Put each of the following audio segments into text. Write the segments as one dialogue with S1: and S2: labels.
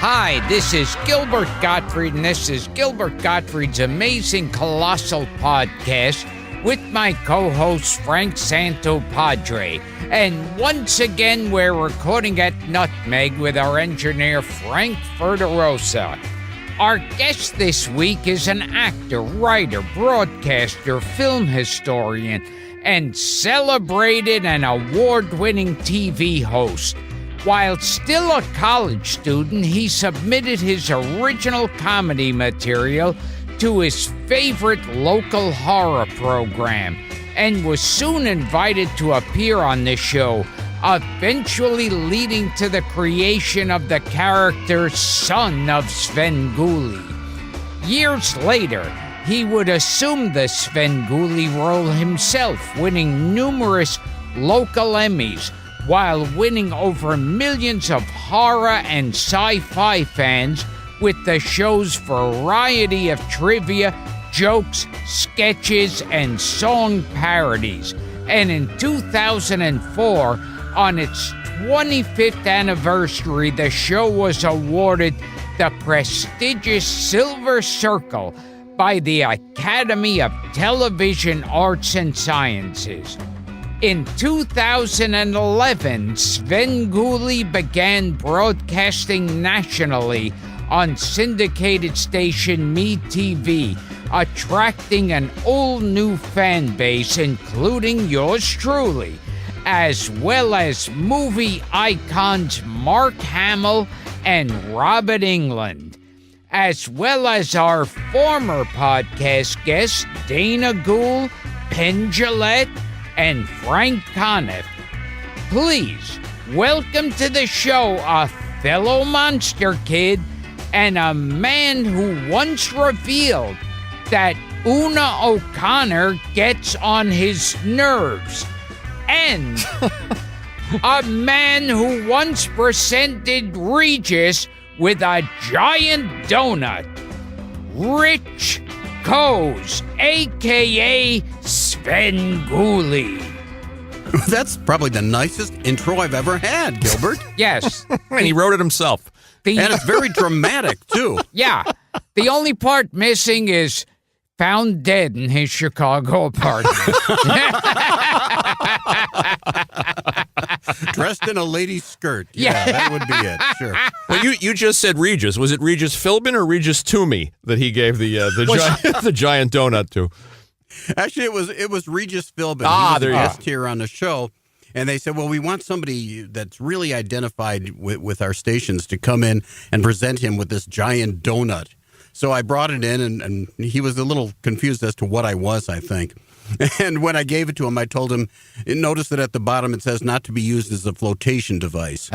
S1: Hi, this is Gilbert Gottfried, and this is Gilbert Gottfried's Amazing Colossal podcast with my co-host Frank Santopadre. And once again, we're recording at Nutmeg with our engineer Frank Ferderosa. Our guest this week is an actor, writer, broadcaster, film historian, and celebrated and award-winning TV host. While still a college student, he submitted his original comedy material to his favorite local horror program and was soon invited to appear on the show, eventually leading to the creation of the character son of Svengoolie. Years later, he would assume the Svengoolie role himself, winning numerous local Emmys, while winning over millions of horror and sci-fi fans with the show's variety of trivia, jokes, sketches, and song parodies. And in 2004, on its 25th anniversary, the show was awarded the prestigious Silver Circle by the Academy of Television Arts and Sciences. In 2011, Svengoolie began broadcasting nationally on syndicated station MeTV, attracting an all-new fan base, including yours truly, as well as movie icons Mark Hamill and Robert Englund, as well as our former podcast guests Dana Gould, Penn Jillette, and Frank Conniff. Please welcome to the show a fellow monster kid and a man who once revealed that Una O'Connor gets on his nerves, and a man who once presented Regis with a giant donut, Rich Coase, a.k.a. Svengoolie.
S2: That's probably the nicest intro I've ever had, Gilbert.
S1: Yes.
S3: And he wrote it himself.
S2: And it's very dramatic, too.
S1: Yeah. The only part missing is found dead in his Chicago apartment.
S2: Dressed in a lady's skirt. Yeah, that would be it. Sure.
S3: Well, you just said Regis. Was it Regis Philbin or Regis Toomey that he gave the the giant donut to?
S2: Actually, it was Regis Philbin.
S3: Ah,
S2: he was
S3: there
S2: a
S3: you go.
S2: guest here on the show. And they said, well, we want somebody that's really identified with our stations to come in and present him with this giant donut. So I brought it in, and he was a little confused as to what I was, I think. And when I gave it to him, I told him, notice that at the bottom it says not to be used as a flotation device.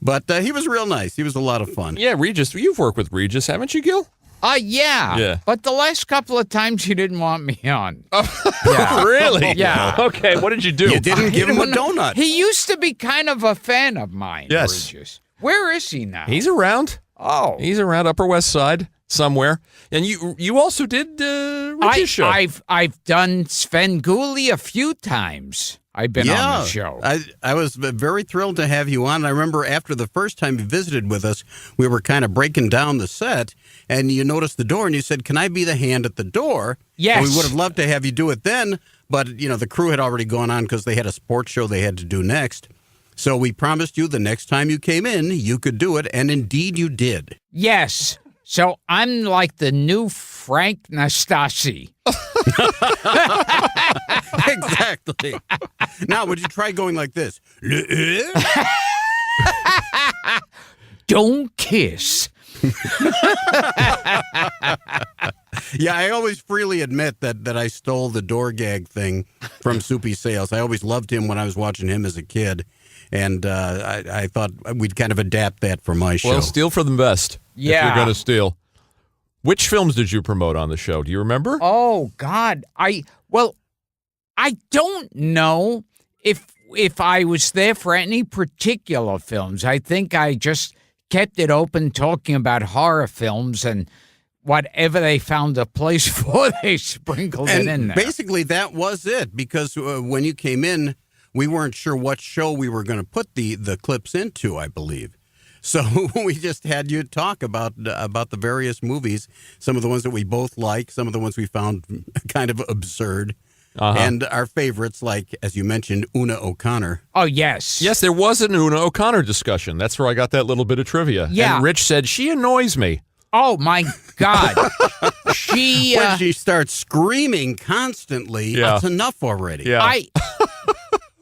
S2: But he was real nice. He was a lot of fun.
S3: Yeah, Regis. You've worked with Regis, haven't you, Gil?
S1: Yeah. But the last couple of times he didn't want me on.
S3: Yeah. Really?
S1: Yeah.
S3: Okay, what did you do?
S2: You didn't give him a donut.
S1: He used to be kind of a fan of mine,
S3: Yes.
S1: Regis. Where is he now?
S3: He's around.
S1: Oh.
S3: He's around Upper West Side somewhere. And you also did Regis' show.
S1: I've done Svengoolie a few times. I've been on the show.
S2: I was very thrilled to have you on. I remember after the first time you visited with us, we were kind of breaking down the set, and you noticed the door, and you said, can I be the hand at the door?
S1: Yes.
S2: And we would have loved to have you do it then, but the crew had already gone on because they had a sports show they had to do next. So we promised you the next time you came in, you could do it, and indeed you did.
S1: Yes. So I'm like the new Frank Nastasi.
S2: Exactly. Now, would you try going like this?
S1: Don't kiss.
S2: Yeah, I always freely admit that I stole the door gag thing from Soupy Sales. I always loved him when I was watching him as a kid, and I thought we'd kind of adapt that for my show.
S3: Well, steal for the best.
S1: Yeah.
S3: If you're going to steal. Which films did you promote on the show? Do you remember?
S1: Oh, God. I don't know if I was there for any particular films. I think I just kept it open talking about horror films, and whatever they found a place for, they sprinkled it in there.
S2: Basically, that was it, because when you came in, we weren't sure what show we were going to put the clips into, I believe. So we just had you talk about the various movies, some of the ones that we both like, some of the ones we found kind of absurd, and our favorites, like, as you mentioned, Una O'Connor.
S1: Oh, yes.
S3: Yes, there was an Una O'Connor discussion. That's where I got that little bit of trivia.
S1: Yeah.
S3: And Rich said, she annoys me.
S1: Oh, my God.
S2: When she starts screaming constantly, it's enough already.
S3: Yeah.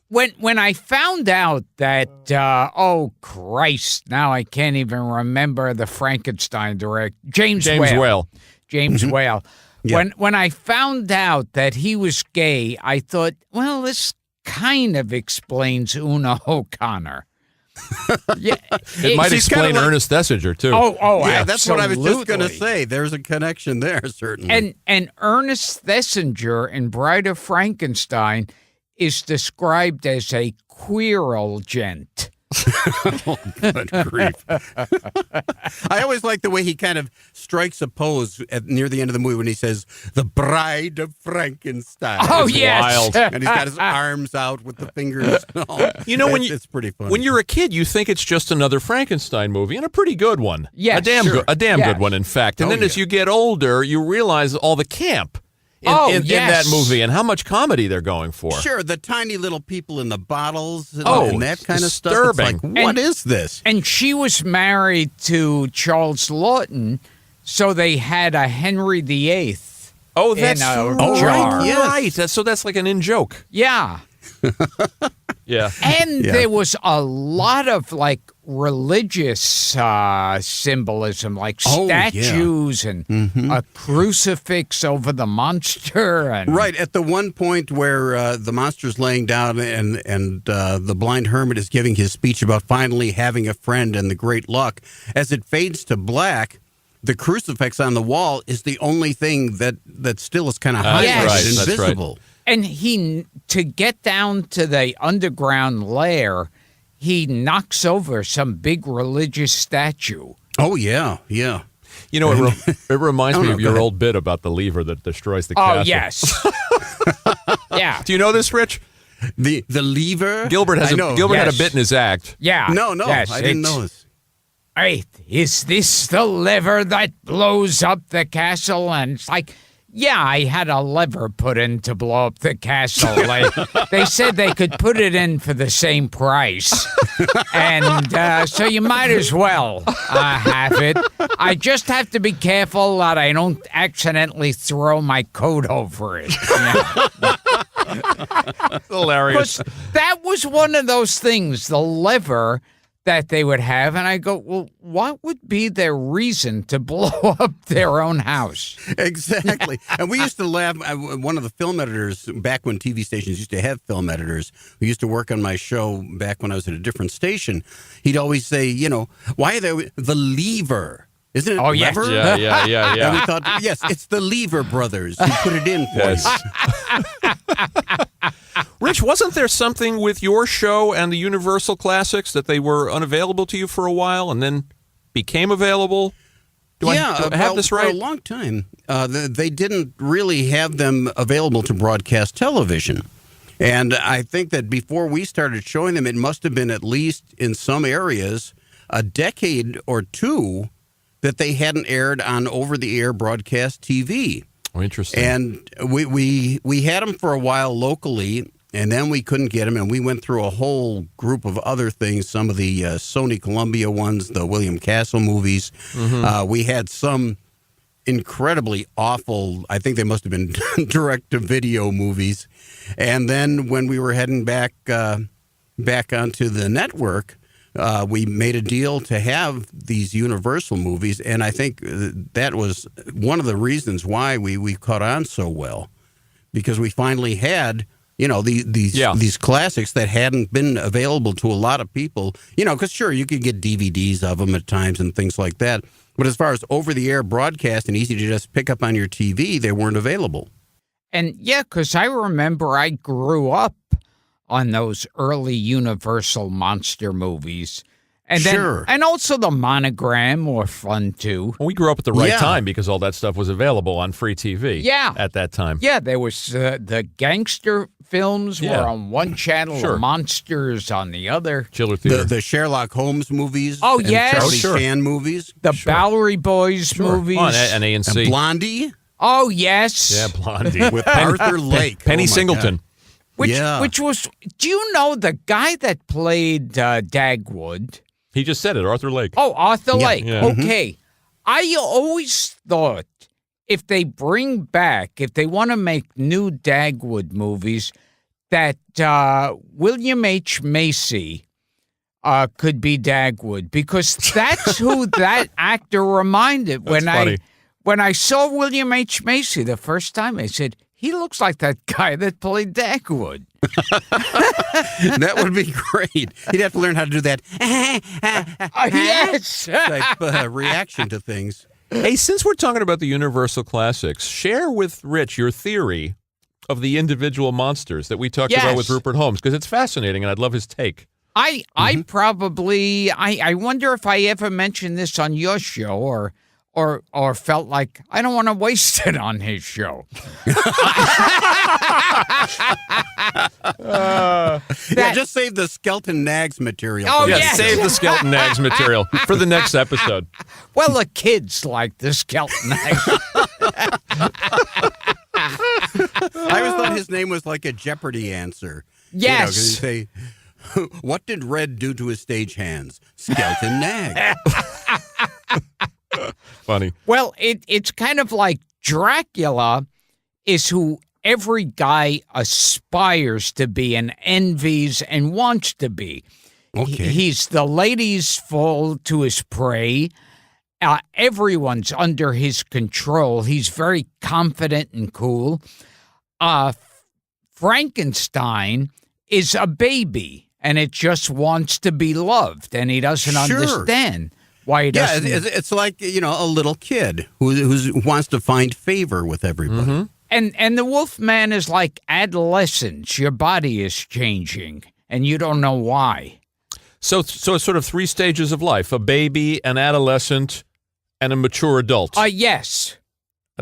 S1: When I found out that, oh, Christ, now I can't even remember the Frankenstein director, James Whale. James Whale.
S2: Yeah.
S1: When I found out that he was gay, I thought, well, this kind of explains Una O'Connor. Yeah,
S3: It might
S2: she's
S3: explain
S2: kinda like-
S3: Ernest Thesiger, too.
S1: Oh,
S2: Yeah, that's what I was just going to
S1: absolutely.
S2: say. There's a connection there, certainly.
S1: And Ernest Thesiger in Bride of Frankenstein is described as a queer old gent.
S2: Good grief. I always like the way he kind of strikes a pose near the end of the movie when he says, "The Bride of Frankenstein."
S1: Oh,
S2: It's
S1: yes.
S2: wild. And he's got his arms out with the fingers.
S3: You know,
S2: it's pretty funny.
S3: When you're a kid, you think it's just another Frankenstein movie, and a pretty good one.
S1: Yes,
S3: a damn
S1: sure.
S3: good
S1: Yes.
S3: one, in fact. And
S2: Oh,
S3: then as
S2: yeah.
S3: you get older, you realize all the camp in that
S1: yes.
S3: movie and how much comedy they're going for.
S2: Sure, the tiny little people in the bottles and,
S3: Oh,
S2: and that kind of stuff.
S3: disturbing.
S2: It's like, what is this?
S1: And she was married to Charles Lawton, so they had a Henry VIII.
S3: Oh, that's
S1: in a
S3: right.
S1: jar.
S2: Yes.
S3: Right. So that's like an in-joke.
S1: Yeah.
S3: Yeah.
S1: And
S2: Yeah.
S1: there was a lot of like religious symbolism, like
S2: Oh, yeah.
S1: statues and a crucifix over the monster. And
S2: Right, at the one point where the monster's laying down and the blind hermit is giving his speech about finally having a friend and the great luck, as it fades to black, the crucifix on the wall is the only thing that still is kind of highlighted
S1: Yes.
S2: and
S3: That's right.
S2: visible.
S1: And he, to get down to the underground lair, he knocks over some big religious statue.
S2: Oh, yeah, yeah.
S3: You know, it reminds
S2: Oh,
S3: me
S2: no,
S3: of
S2: go
S3: your
S2: ahead.
S3: old bit about the lever that destroys the
S1: Oh,
S3: castle.
S1: yes. Yeah.
S3: Do you know this, Rich?
S2: The lever?
S3: Gilbert
S2: I know.
S3: had a
S1: Yes.
S3: bit in his act.
S1: Yeah.
S2: No,
S1: Yes,
S2: I didn't
S1: it's-
S2: know this.
S1: Hey, is this the lever that blows up the castle? And it's like, yeah, I had a lever put in to blow up the castle. They said they could put it in for the same price. And so you might as well have it. I just have to be careful that I don't accidentally throw my coat over it.
S3: Hilarious.
S1: Because that was one of those things, the lever that they would have. And I go, well, what would be their reason to blow up their own house?
S2: Exactly. And we used to laugh. One of the film editors, back when TV stations used to have film editors, who used to work on my show back when I was at a different station, he'd always say, you know, why are they the lever? Isn't it
S1: Oh, yes.
S2: lever?
S3: Yeah.
S2: And we thought, yes, it's the Lever Brothers who put it in for
S3: Yes. Rich, wasn't there something with your show and the Universal Classics that they were unavailable to you for a while and then became available? Do I have this
S2: for
S3: right?
S2: a long time, they didn't really have them available to broadcast television. And I think that before we started showing them, it must have been at least in some areas a decade or two that they hadn't aired on over-the-air broadcast TV.
S3: Oh, interesting.
S2: And we had them for a while locally, and then we couldn't get them, and we went through a whole group of other things, some of the Sony Columbia ones, the William Castle movies. We had some incredibly awful, I think they must have been direct-to-video movies. And then when we were heading back onto the network, we made a deal to have these Universal movies, and I think that was one of the reasons why we caught on so well, because we finally had, you know, these classics that hadn't been available to a lot of people. You know, because sure, you could get DVDs of them at times and things like that, but as far as over-the-air broadcast and easy to just pick up on your TV, they weren't available.
S1: And yeah, because I remember I grew up on those early Universal monster movies. And then,
S2: Sure.
S1: and also the Monogram were fun too.
S3: Well, we grew up at the right
S2: Yeah.
S3: time because all that stuff was available on free TV.
S1: Yeah.
S3: At that time.
S1: Yeah, there was the gangster films
S3: Yeah.
S1: were on one channel,
S3: Sure.
S1: monsters on the other.
S3: Chiller Theater.
S2: The Sherlock Holmes movies.
S1: Oh,
S2: and
S1: yes.
S2: Charlie
S3: Sure.
S2: Chan movies.
S1: The Bowery Boys movies.
S3: Oh, and A&C.
S2: And Blondie
S1: Oh, yes.
S3: Yeah, Blondie.
S2: with Arthur Lake.
S3: Penny
S2: Oh, my
S3: Singleton.
S2: God.
S1: Which
S2: Yeah.
S1: was, do you know the guy that played Dagwood?
S3: He just said it, Arthur Lake.
S1: Oh, Arthur
S2: Yeah.
S1: Lake.
S3: Yeah.
S1: Okay. I always thought if they want to make new Dagwood movies, that William H. Macy could be Dagwood, because that's who that actor reminded.
S3: That's funny.
S1: When I saw William H. Macy the first time, I said, he looks like that guy that played Dagwood.
S2: That would be great. He'd have to learn how to do that
S1: Yes.
S2: type reaction to things.
S3: Hey, since we're talking about the Universal Classics, share with Rich your theory of the individual monsters that we talked about with
S1: Yes.
S3: Rupert Holmes, because it's fascinating, and I'd love his take.
S1: I probably I wonder if I ever mentioned this on your show or felt like I don't want to waste it on his show.
S2: Yeah, just save the Skeleton Nags material.
S1: Oh,
S2: for
S3: Yeah,
S2: us.
S1: yes.
S3: save the Skeleton Nags material for the next episode.
S1: Well, the kids like the skeleton.
S2: I always thought his name was like a Jeopardy answer.
S1: Yes.
S2: 'Cause he'd say, what did Red do to his stage hands? Skeleton Nag.
S3: Funny.
S1: Well, it's kind of like Dracula is who every guy aspires to be and envies and wants to be.
S2: Okay.
S1: He's the ladies fall to his prey. Everyone's under his control. He's very confident and cool. Frankenstein is a baby, and it just wants to be loved, and he doesn't
S2: Sure.
S1: understand why he
S2: Yeah,
S1: doesn't.
S2: it's like, a little kid who wants to find favor with everybody.
S3: Mm-hmm.
S1: And the Wolfman is like adolescence. Your body is changing, and you don't know why.
S3: So it's sort of three stages of life: a baby, an adolescent, and a mature adult.
S1: Yes.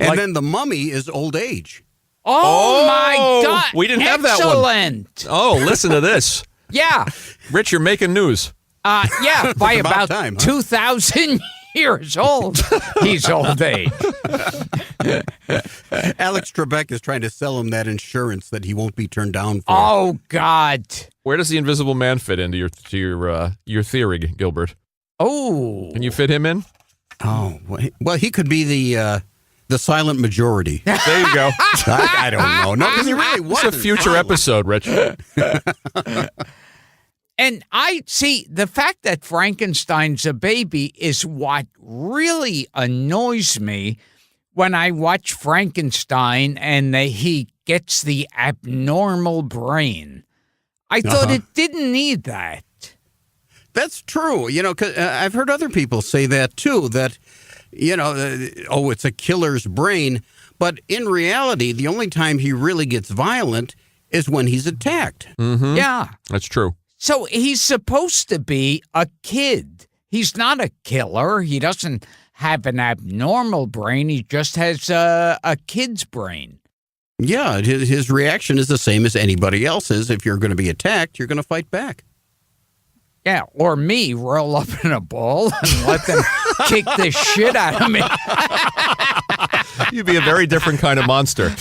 S2: And then the mummy is old age.
S1: Oh, my God.
S3: we didn't have that one.
S1: Excellent.
S3: Oh, listen to this.
S1: Yeah.
S3: Rich, you're making news.
S1: Yeah, by
S2: About
S1: about
S2: time, huh?
S1: 2,000 years old, he's old age.
S2: Alex Trebek is trying to sell him that insurance that he won't be turned down for.
S1: Oh, God.
S3: Where does the Invisible Man fit into your theory, Gilbert?
S1: Oh.
S3: Can you fit him in?
S2: Oh, well, he could be the silent majority.
S3: There you go.
S2: I don't know. No, because he really
S3: It's
S2: was
S3: a future episode, Rich.
S1: And I see the fact that Frankenstein's a baby is what really annoys me when I watch Frankenstein and he gets the abnormal brain. I thought it didn't need that.
S2: That's true. 'Cause, I've heard other people say that too, that, it's a killer's brain. But in reality, the only time he really gets violent is when he's attacked.
S3: Mm-hmm.
S1: Yeah.
S3: That's true.
S1: So he's supposed to be a kid. He's not a killer. He doesn't have an abnormal brain. He just has a kid's brain.
S2: Yeah, his reaction is the same as anybody else's. If you're going to be attacked, you're going to fight back.
S1: Yeah, or me, roll up in a ball and let them kick the shit out of me.
S3: You'd be a very different kind of monster.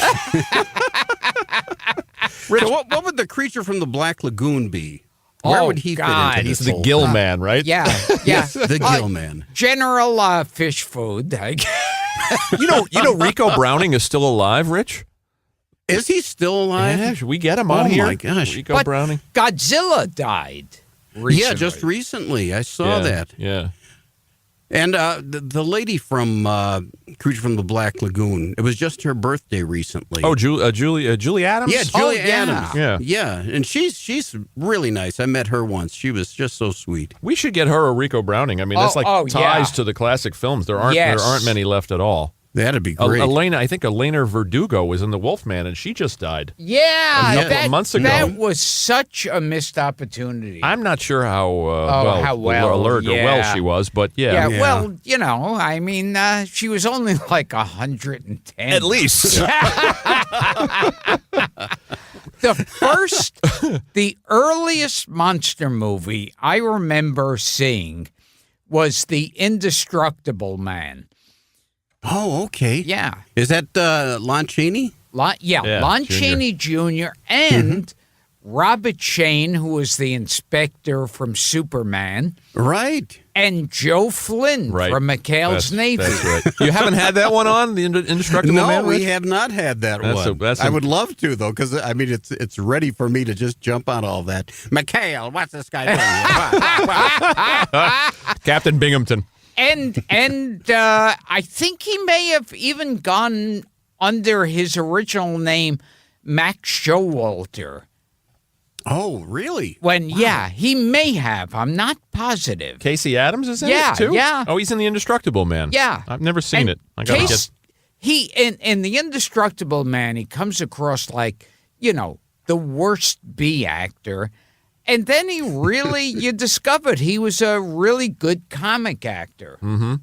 S2: Rich, what would the creature from the Black Lagoon be? Where would he
S1: God.
S2: fit into
S3: He's
S2: this
S3: the
S2: whole
S3: Gill
S2: thing?
S3: Man, right?
S1: Yeah, yeah.
S2: Yes, the Gill Man.
S1: General fish food. I guess.
S3: You know, Rico Browning is still alive, Rich?
S2: Is he still alive?
S3: Yeah, should we get him on
S2: Oh,
S3: here?
S2: my gosh.
S3: Rico
S1: But
S3: Browning.
S1: Godzilla died recently.
S2: Yeah, just recently. I saw that.
S3: Yeah.
S2: And the lady from Creature from the Black Lagoon, it was just her birthday recently.
S3: Oh, Julie Adams?
S2: Yeah, Julia
S1: yeah.
S2: Adams.
S3: Yeah.
S2: Yeah, and she's really nice. I met her once. She was just so sweet.
S3: We should get her a Rico Browning. I mean, that's like ties
S1: yeah.
S3: to the classic films. There aren't
S1: Yes.
S3: many left at all.
S2: That'd be great.
S3: I think Elena Verdugo was in The Wolfman, and she just died.
S1: Yeah,
S3: a couple of months ago.
S1: That was such a missed opportunity.
S3: I'm not sure how
S1: well,
S3: alert or well she was, but yeah.
S1: Well, I mean, she was only like 110.
S3: At least.
S1: The earliest monster movie I remember seeing was The Indestructible Man.
S2: Oh, okay.
S1: Yeah.
S2: Is that Lon Chaney?
S1: Lon Chaney Jr. and Robert Shane, who was the inspector from Superman.
S2: Right.
S1: And Joe Flynn from McHale's Navy.
S3: That's right. You haven't had that one on, The Indestructible Man?
S2: No, we have not had that one. I would love to, though, because, I mean, it's ready for me to just jump on all that. McHale, what's this guy doing?
S3: Captain Binghamton.
S1: And I think he may have even gone under his original name, Max Showalter.
S2: Oh, really?
S1: He may have. I'm not positive.
S3: Casey Adams is in it, too?
S1: Yeah.
S3: Oh, he's in The Indestructible Man.
S1: Yeah.
S3: I've never seen it. I gotta get...
S1: He, in The Indestructible Man, he comes across like, the worst B actor. And then you discovered he was a really good comic actor.
S3: Mm-hmm.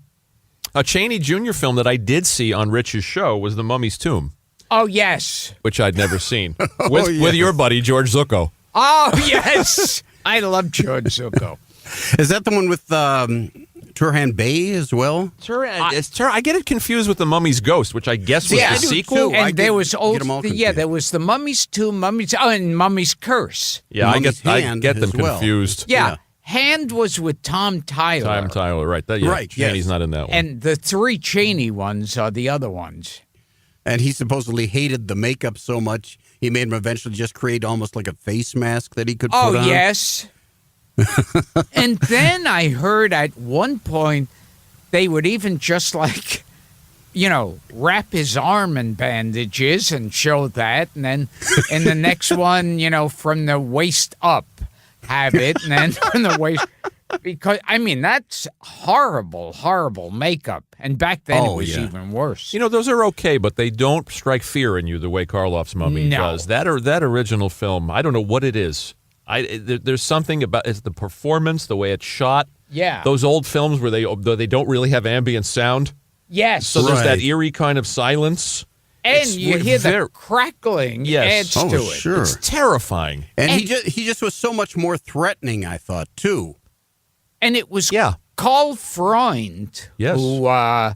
S3: A Chaney Jr. film that I did see on Rich's show was The Mummy's Tomb.
S1: Oh, yes.
S3: Which I'd never seen. With your buddy, George Zucco.
S1: Oh, yes. I love George Zucco.
S2: Is that the one with Turhan Bey as well?
S3: I get it confused with The Mummy's Ghost, which I guess was the sequel.
S1: And there was there was The Mummy's Tomb, and Mummy's Curse.
S3: Yeah, I get them confused.
S1: Yeah. Hand was with Tom Tyler.
S3: Tom Tyler, right.
S2: Right,
S3: Chaney's not in that one.
S1: And the three Chaney ones are the other ones.
S2: And he supposedly hated the makeup so much, he made him eventually just create almost like a face mask that he could put on.
S1: Oh, yes. And then I heard at one point they would even just wrap his arm in bandages and show that. And then in the next one, from the waist up, have it. And then from the waist. Because, I mean, that's horrible, horrible makeup. And back then it was even worse.
S3: Those are okay, but they don't strike fear in you the way Karloff's Mummy does. That original film, I don't know what it is. There's something about the performance, the way it's shot.
S1: Yeah.
S3: Those old films where they don't really have ambient sound.
S1: Yes.
S3: So there's that eerie kind of silence.
S1: And you hear the crackling adds to it.
S2: Sure.
S3: It's terrifying.
S2: And he just was so much more threatening, I thought, too.
S1: And it was Carl Freund who I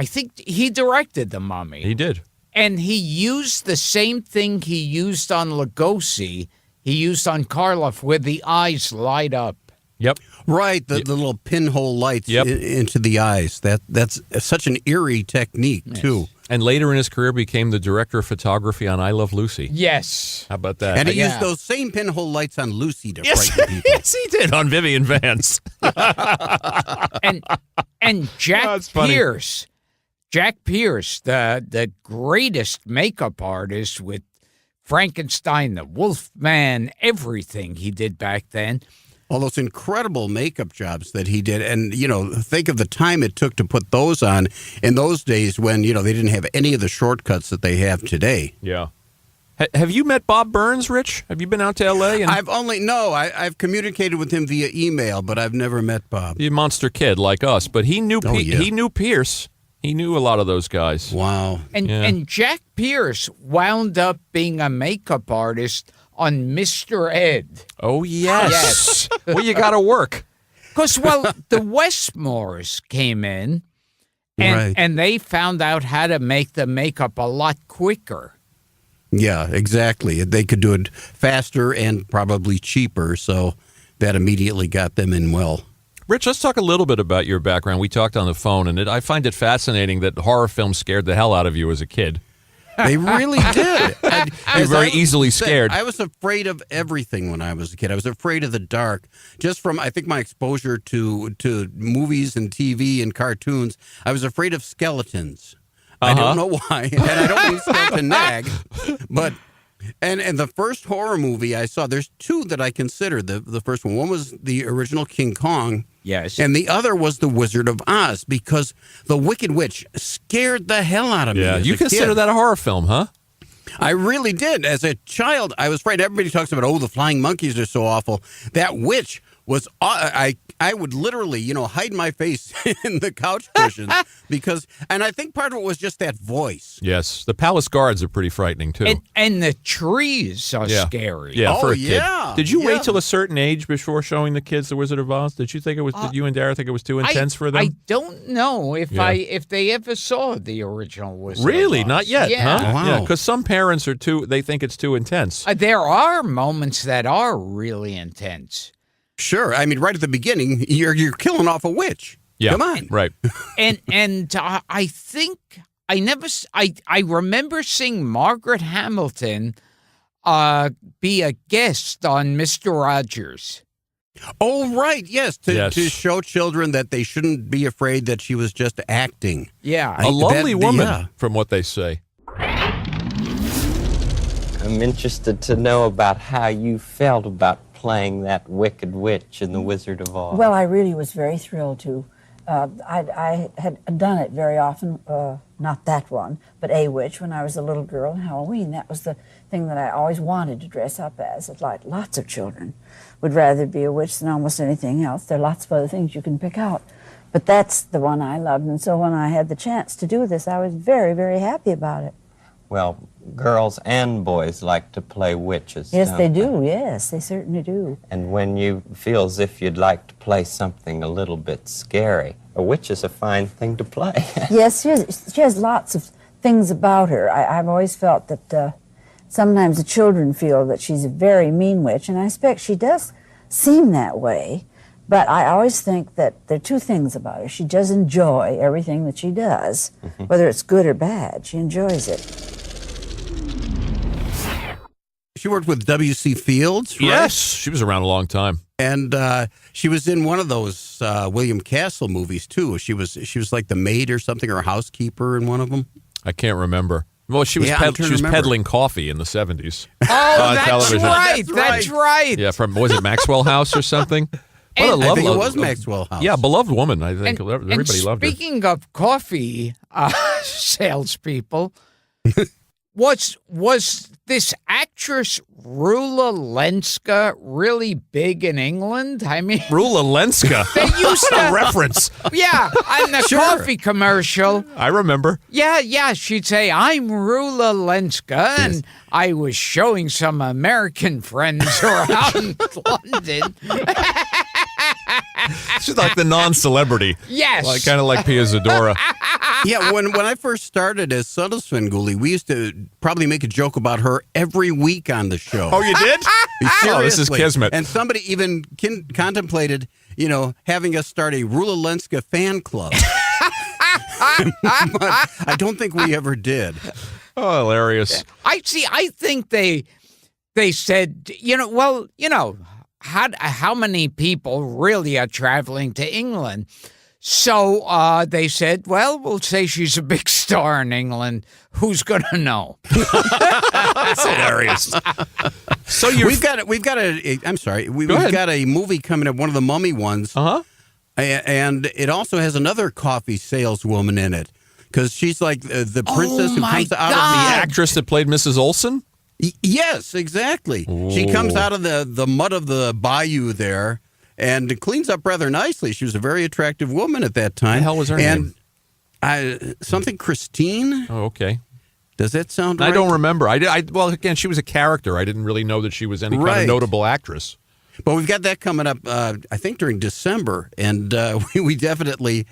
S1: think he directed The Mummy.
S3: He did.
S1: And he used the same thing he used on Lugosi, he used on Karloff, where the eyes light up.
S3: Yep.
S2: Right, the little pinhole lights into the eyes. That's such an eerie technique, too.
S3: And later in his career became the director of photography on I Love Lucy.
S1: Yes.
S3: How about that?
S2: And he used those same pinhole lights on Lucy to frighten people.
S3: Yes, he did on Vivian Vance.
S1: and Jack Pierce. Jack Pierce, the greatest makeup artist with Frankenstein, the Wolfman, everything he did back then.
S2: All those incredible makeup jobs that he did. And, think of the time it took to put those on in those days when, they didn't have any of the shortcuts that they have today.
S3: Yeah. Have you met Bob Burns, Rich? Have you been out to L.A.?
S2: I've communicated with him via email, but I've never met Bob.
S3: He's a monster kid like us, but he knew he knew Pierce. He knew a lot of those guys.
S2: Wow.
S1: And Jack Pierce wound up being a makeup artist on Mr. Ed.
S3: Oh, yes. Well, you got to work.
S1: Because, the Westmores came in, and they found out how to make the makeup a lot quicker.
S2: Yeah, exactly. They could do it faster and probably cheaper, so that immediately got them in well.
S3: Rich, let's talk a little bit about your background. We talked on the phone, and I find it fascinating that horror films scared the hell out of you as a kid.
S2: They really did.
S3: You're very easily scared.
S2: I was afraid of everything when I was a kid. I was afraid of the dark. Just from, I think, my exposure to movies and TV and cartoons, I was afraid of skeletons. I don't know why. And I don't mean skeleton nag, but And the first horror movie I saw, there's two that I consider the first one. One was the original King Kong.
S1: Yes.
S2: And the other was The Wizard of Oz, because the Wicked Witch scared the hell out of me.
S3: Yeah,
S2: as
S3: you
S2: a
S3: consider
S2: kid.
S3: that a horror film, huh?
S2: I really did. As a child, I was frightened. Everybody talks about, the flying monkeys are so awful. That witch was, I would literally, hide my face in the couch cushions because, and I think part of it was just that voice.
S3: Yes, the palace guards are pretty frightening too.
S1: And the trees are scary.
S3: Yeah, for a
S2: yeah.
S3: kid. Did you
S2: Yeah.
S3: wait till a certain age before showing the kids The Wizard of Oz? Did you think it was? Did you and Dara think it was too intense for them?
S1: I don't know if
S3: Yeah.
S1: if they ever saw the original Wizard
S3: Really,
S1: of Oz.
S3: not yet,
S1: Yeah.
S3: huh?
S2: Wow.
S3: Yeah, because some parents are too. They think it's too intense.
S1: There are moments that are really intense.
S2: Sure. I mean, right at the beginning, you're killing off a witch.
S3: Yeah,
S2: Come on.
S3: right.
S1: And I think I remember seeing Margaret Hamilton be a guest on Mr. Rogers.
S2: Oh, right. Yes. To
S3: Yes.
S2: show children that they shouldn't be afraid that she was just acting.
S1: Yeah.
S3: A lovely woman,
S2: yeah.
S3: from what they say.
S4: I'm interested to know about how you felt about playing that Wicked Witch in The Wizard of Oz.
S5: Well, I really was very thrilled to. I had done it very often, not that one, but a witch when I was a little girl on Halloween. That was the thing that I always wanted to dress up as. Like lots of children would rather be a witch than almost anything else. There are lots of other things you can pick out. But that's the one I loved, and so when I had the chance to do this, I was very, very happy about it.
S4: Well, girls and boys like to play witches,
S5: Yes,
S4: don't
S5: they do. Yes, they certainly do.
S4: And when you feel as if you'd like to play something a little bit scary, a witch is a fine thing to play.
S5: Yes, she has lots of things about her. I've always felt that sometimes the children feel that she's a very mean witch, and I expect she does seem that way. But I always think that there are two things about her. She does enjoy everything that she does, whether it's good or bad. She enjoys it.
S2: She worked with W.C. Fields, right?
S3: Yes, she was around a long time.
S2: And she was in one of those William Castle movies, too. She was like the maid or something, or housekeeper in one of them.
S3: I can't remember. Well, she was
S2: Yeah, I'm trying to remember.
S3: peddling coffee in the 70s.
S1: Oh, that's
S3: television.
S1: right.
S2: That's
S1: That's right.
S3: Yeah, from was it Maxwell House or something? What a
S1: And-
S2: I
S3: lovely,
S2: think it was Maxwell House.
S3: Yeah, beloved woman. I think
S1: And-
S3: everybody
S1: and
S3: loved her.
S1: Speaking of coffee salespeople, was this actress Rula Lenska really big in England? I mean,
S3: Rula Lenska.
S1: they used
S3: What a
S1: to,
S3: reference.
S1: yeah, on the coffee commercial.
S3: I remember.
S1: Yeah, she'd say, "I'm Rula Lenska," and I was showing some American friends around London.
S3: She's like the non-celebrity.
S1: Yes.
S3: Kind of like Pia Zadora.
S2: Yeah, when I first started as Subtle Svengoolie, we used to probably make a joke about her every week on the show.
S3: Oh, you did? Oh, this is
S2: Seriously.
S3: kismet.
S2: And somebody even contemplated, having us start a Rula Lenska fan club. But I don't think we ever did.
S3: Oh, hilarious.
S1: I think they said, how many people really are traveling to England? So they said, well, we'll say she's a big star in England. Who's going to know?
S3: That's hilarious. So
S2: We've got a movie coming up, one of the Mummy ones.
S3: Uh-huh.
S2: And it also has another coffee saleswoman in it, because she's like the princess who
S1: my
S2: comes out
S3: The
S1: God.
S3: actress that played Mrs. Olsen?
S2: of yes, exactly. She comes out of the mud of the bayou there and cleans up rather nicely. She was a very attractive woman at that time.
S3: The hell was her name?
S2: Something Christine.
S3: Oh, okay.
S2: Does that sound right?
S3: I don't remember. Well, again, she was a character. I didn't really know that she was any kind of
S2: Right.
S3: notable actress.
S2: But we've got that coming up, I think, during December. And we definitely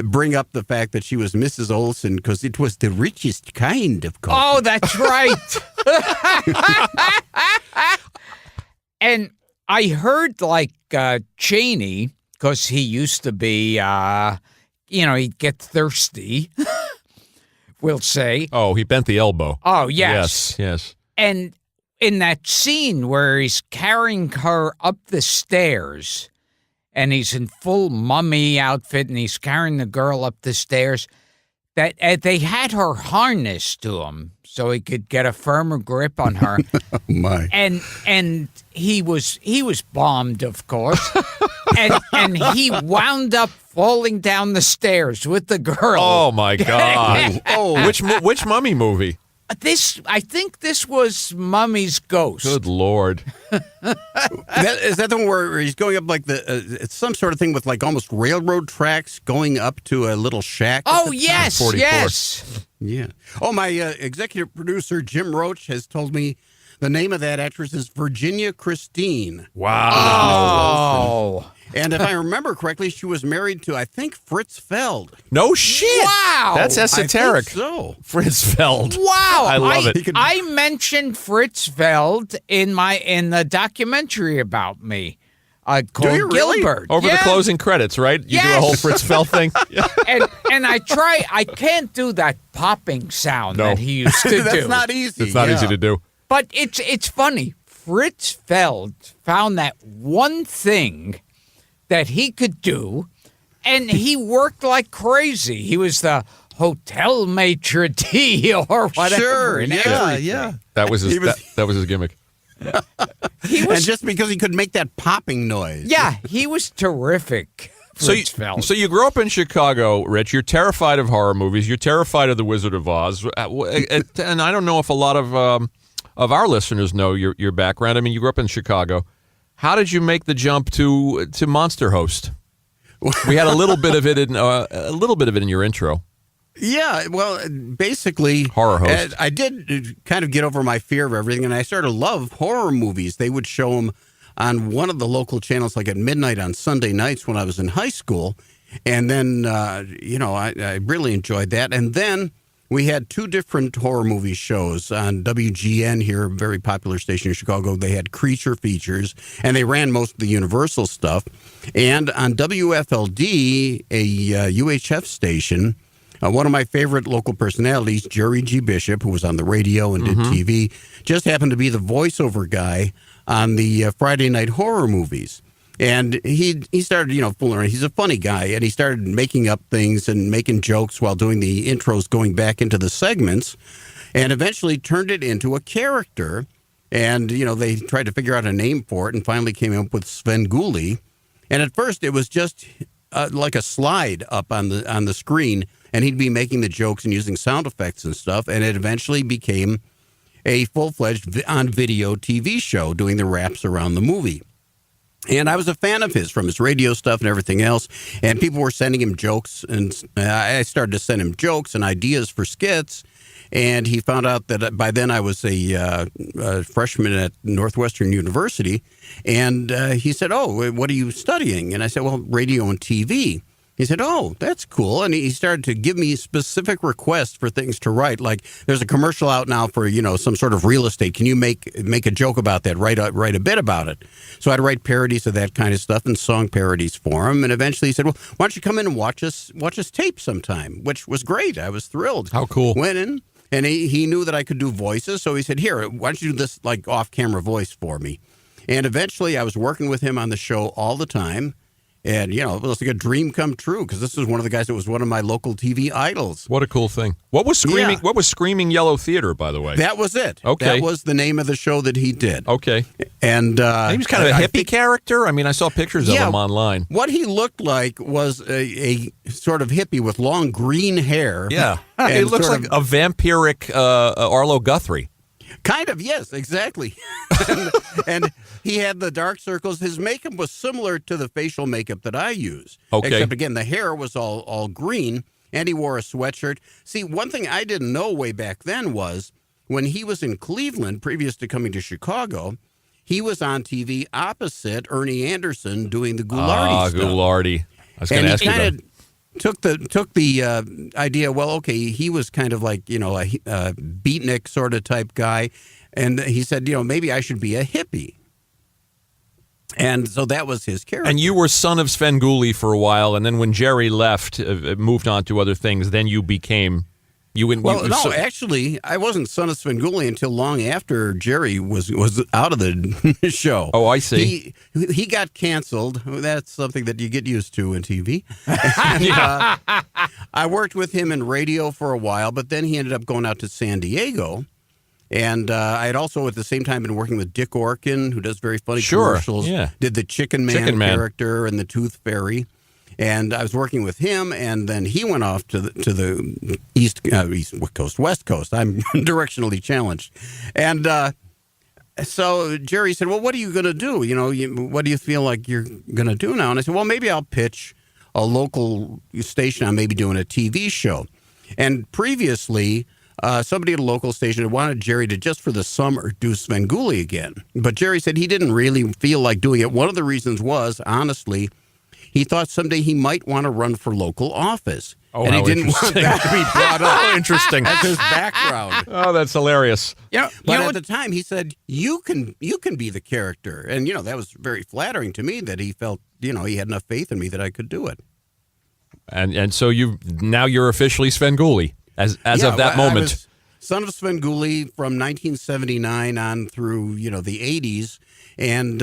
S2: bring up the fact that she was Mrs. Olsen because it was the richest kind of coffee.
S1: Oh, that's right. And I heard Cheney, because he used to be, he'd get thirsty, we'll say.
S3: Oh, he bent the elbow.
S1: Oh, yes.
S3: Yes.
S1: And in that scene where he's carrying her up the stairs and he's in full mummy outfit and he's carrying the girl up the stairs, that they had her harnessed to him so he could get a firmer grip on her.
S2: Oh, my.
S1: And he was bombed, of course. and he wound up falling down the stairs with the girl.
S3: Oh, my God. Which Mummy movie?
S1: I think this was Mummy's Ghost.
S3: Good Lord.
S2: Is that the one where he's going up like it's some sort of thing with like almost railroad tracks going up to a little shack?
S1: Oh, yes,
S3: 44.
S1: yes.
S2: Yeah. Oh, my executive producer, Jim Roach, has told me the name of that actress is Virginia Christine.
S3: Wow.
S1: Oh.
S2: And if I remember correctly, she was married to, I think, Fritz Feld.
S3: No shit.
S1: Wow.
S3: That's esoteric.
S2: I think so.
S3: Fritz Feld.
S1: Wow.
S3: I love it.
S1: I mentioned Fritz Feld in the documentary about me. Called
S2: you really?
S1: Gilbert.
S3: Over the closing credits, right? You do a whole Fritz Feld thing?
S1: and I can't do that popping sound that he used to do.
S2: That's not easy.
S3: It's not easy to do.
S1: But it's funny. Fritz Feld found that one thing that he could do, and he worked like crazy. He was the hotel maitre d' or whatever.
S2: Sure,
S1: and
S2: yeah,
S1: everything.
S2: yeah.
S3: That was his, that was his gimmick.
S2: And just because he could make that popping noise.
S1: Yeah, he was terrific. Fritz Feld.
S3: So you grew up in Chicago, Rich. You're terrified of horror movies. You're terrified of The Wizard of Oz. And I don't know if a lot of our listeners know your background. I mean, you grew up in Chicago. How did you make the jump to Monster Host? We had a little bit of it in your intro.
S2: Yeah, well, basically,
S3: Horror host.
S2: I did kind of get over my fear of everything, and I started to love horror movies. They would show them on one of the local channels, like at midnight on Sunday nights when I was in high school, and then I really enjoyed that. And then we had two different horror movie shows on WGN here, a very popular station in Chicago. They had creature features, and they ran most of the Universal stuff. And on WFLD, a UHF station, one of my favorite local personalities, Jerry G. Bishop, who was on the radio and did TV, just happened to be the voiceover guy on the Friday night horror movies. And he started, fooling around. He's a funny guy, and he started making up things and making jokes while doing the intros going back into the segments, and eventually turned it into a character. And, they tried to figure out a name for it and finally came up with Svengoolie. And at first it was just like a slide up on the screen, and he'd be making the jokes and using sound effects and stuff, and it eventually became a full-fledged on-video TV show doing the wraps around the movie. And I was a fan of his from his radio stuff and everything else. And people were sending him jokes. And I started to send him jokes and ideas for skits. And he found out that by then I was a freshman at Northwestern University. And he said, "Oh, what are you studying?" And I said, "Well, radio and TV." He said, "Oh, that's cool." And he started to give me specific requests for things to write. Like, there's a commercial out now for, some sort of real estate. Can you make a joke about that? Write a bit about it. So I'd write parodies of that kind of stuff and song parodies for him. And eventually he said, "Well, why don't you come in and watch us tape sometime?" Which was great. I was thrilled.
S3: How cool.
S2: Went in, and he knew that I could do voices. So he said, "Here, why don't you do this like off-camera voice for me?" And eventually I was working with him on the show all the time. And, it was like a dream come true, because this was one of the guys that was one of my local TV idols.
S3: What a cool thing. What was Screaming?
S2: Yeah.
S3: What was Screaming Yellow Theater, by the way?
S2: That was it.
S3: Okay.
S2: That was the name of the show that he did.
S3: Okay.
S2: And
S3: he was kind of a hippie character. I mean, I saw pictures of him online.
S2: What he looked like was a sort of hippie with long green hair.
S3: Yeah. He looks like a vampiric Arlo Guthrie.
S2: Kind of, yes, exactly. and he had the dark circles. His makeup was similar to the facial makeup that I use.
S3: Okay.
S2: Except, again, the hair was all green, and he wore a sweatshirt. See, one thing I didn't know way back then was when he was in Cleveland, previous to coming to Chicago, he was on TV opposite Ernie Anderson doing the Ghoulardi stuff.
S3: Ghoulardi. I was going to ask you that.
S2: Took the idea, well, okay, he was kind of like, a beatnik sort of type guy. And he said, maybe I should be a hippie. And so that was his character.
S3: And you were son of Svengoolie for a while, and then when Jerry left, moved on to other things, then you became
S2: Actually, I wasn't son of Svengoolie until long after Jerry was out of the show.
S3: Oh, I see.
S2: He got canceled. That's something that you get used to in TV. And, I worked with him in radio for a while, but then he ended up going out to San Diego. And I had also at the same time been working with Dick Orkin, who does very funny commercials.
S3: Yeah.
S2: Did the Chicken Man character and the Tooth Fairy. And I was working with him, and then he went off to the East Coast, West Coast. I'm directionally challenged. And so Jerry said, well, what are you going to do? What do you feel like you're going to do now? And I said, well, maybe I'll pitch a local station on maybe doing a TV show. And previously, somebody at a local station had wanted Jerry to just for the summer do Svengoolie again. But Jerry said he didn't really feel like doing it. One of the reasons was, honestly, he thought someday he might want to run for local office.
S3: Oh,
S2: and he didn't want that to be brought up.
S3: Interesting.
S2: As his background.
S3: Oh, that's hilarious.
S2: But at the time, he said, you can be the character. And, that was very flattering to me that he felt, he had enough faith in me that I could do it.
S3: And so you're officially Svengoolie as of that moment.
S2: I was son of Svengoolie from 1979 on through, the 80s. And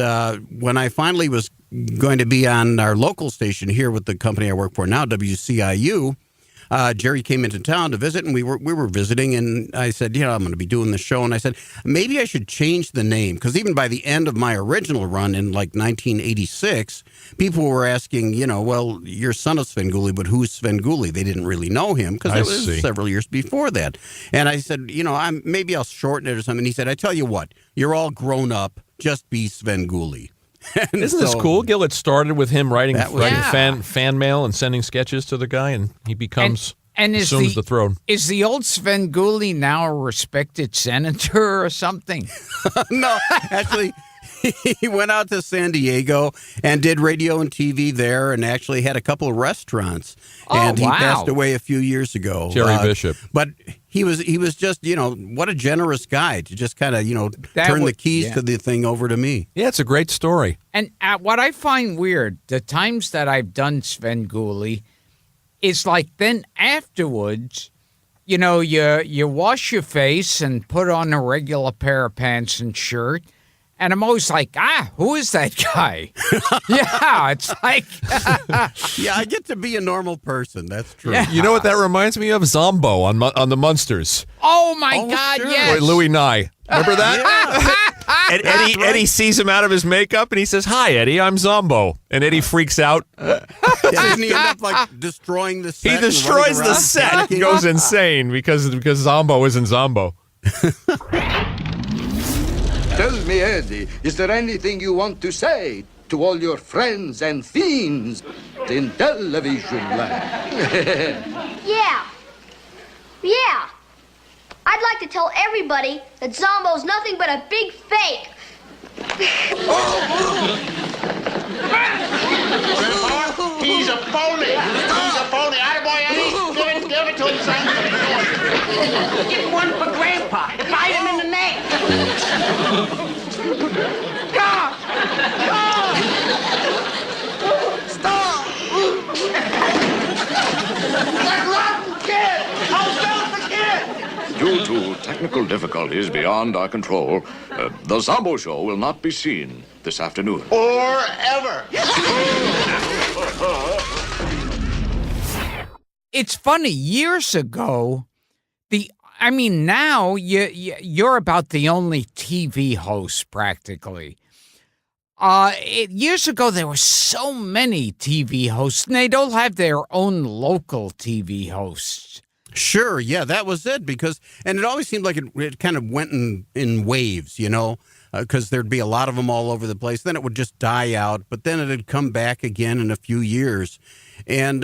S2: when I finally was going to be on our local station here with the company I work for now, WCIU, Jerry came into town to visit, and we were visiting, and I said, I'm going to be doing the show, and I said, maybe I should change the name, because even by the end of my original run in like 1986, people were asking, well, you're son of Svengoolie, but who's Svengoolie? They didn't really know him, because it was several years before that. And I said, maybe I'll shorten it or something. He said, I tell you what, you're all grown up, just be Svengoolie.
S3: Isn't this cool, Gil? It started with him writing fan mail and sending sketches to the guy, and he becomes assumes the throne.
S1: Is the old Svengoolie now a respected senator or something?
S2: No, actually, he went out to San Diego and did radio and TV there, and actually had a couple of restaurants. And he passed away a few years ago.
S3: Jerry Bishop.
S2: But he was just, what a generous guy to just kind of, turn the keys to the thing over to me.
S3: Yeah, it's a great story.
S1: And what I find weird, the times that I've done Svengoolie, is like then afterwards, you wash your face and put on a regular pair of pants and shirt. And I'm always like, who is that guy? Yeah, it's like...
S2: Yeah, I get to be a normal person. That's true.
S1: Yeah.
S3: You know what that reminds me of? Zombo on the Munsters.
S1: Oh, my God,
S2: sure.
S1: yes.
S3: Louis Nye. Remember that? And Eddie sees him out of his makeup, and he says, "Hi, Eddie, I'm Zombo." And Eddie freaks out.
S2: Doesn't he end up, destroying the set?
S3: He destroys the set. He goes insane because Zombo isn't Zombo.
S6: Tell me, Eddie, is there anything you want to say to all your friends and fiends in television land?
S7: Yeah. I'd like to tell everybody that Zombo's nothing but a big fake.
S8: He's a phony. He's a phony. Attaboy, Eddie. Give it to him, son.
S9: Get one for Grandpa. Bite him in the neck.
S8: Stop! Stop! That rotten kid! How the kid?
S10: Due to technical difficulties beyond our control, the Zombo Show will not be seen this afternoon.
S8: Or ever.
S1: It's funny, years ago, now you're about the only TV host practically. Years ago, there were so many TV hosts, and they'd all have their own local TV hosts.
S2: Sure, yeah, that was it. And it always seemed like it kind of went in waves, because there'd be a lot of them all over the place. Then it would just die out, but then it'd come back again in a few years. And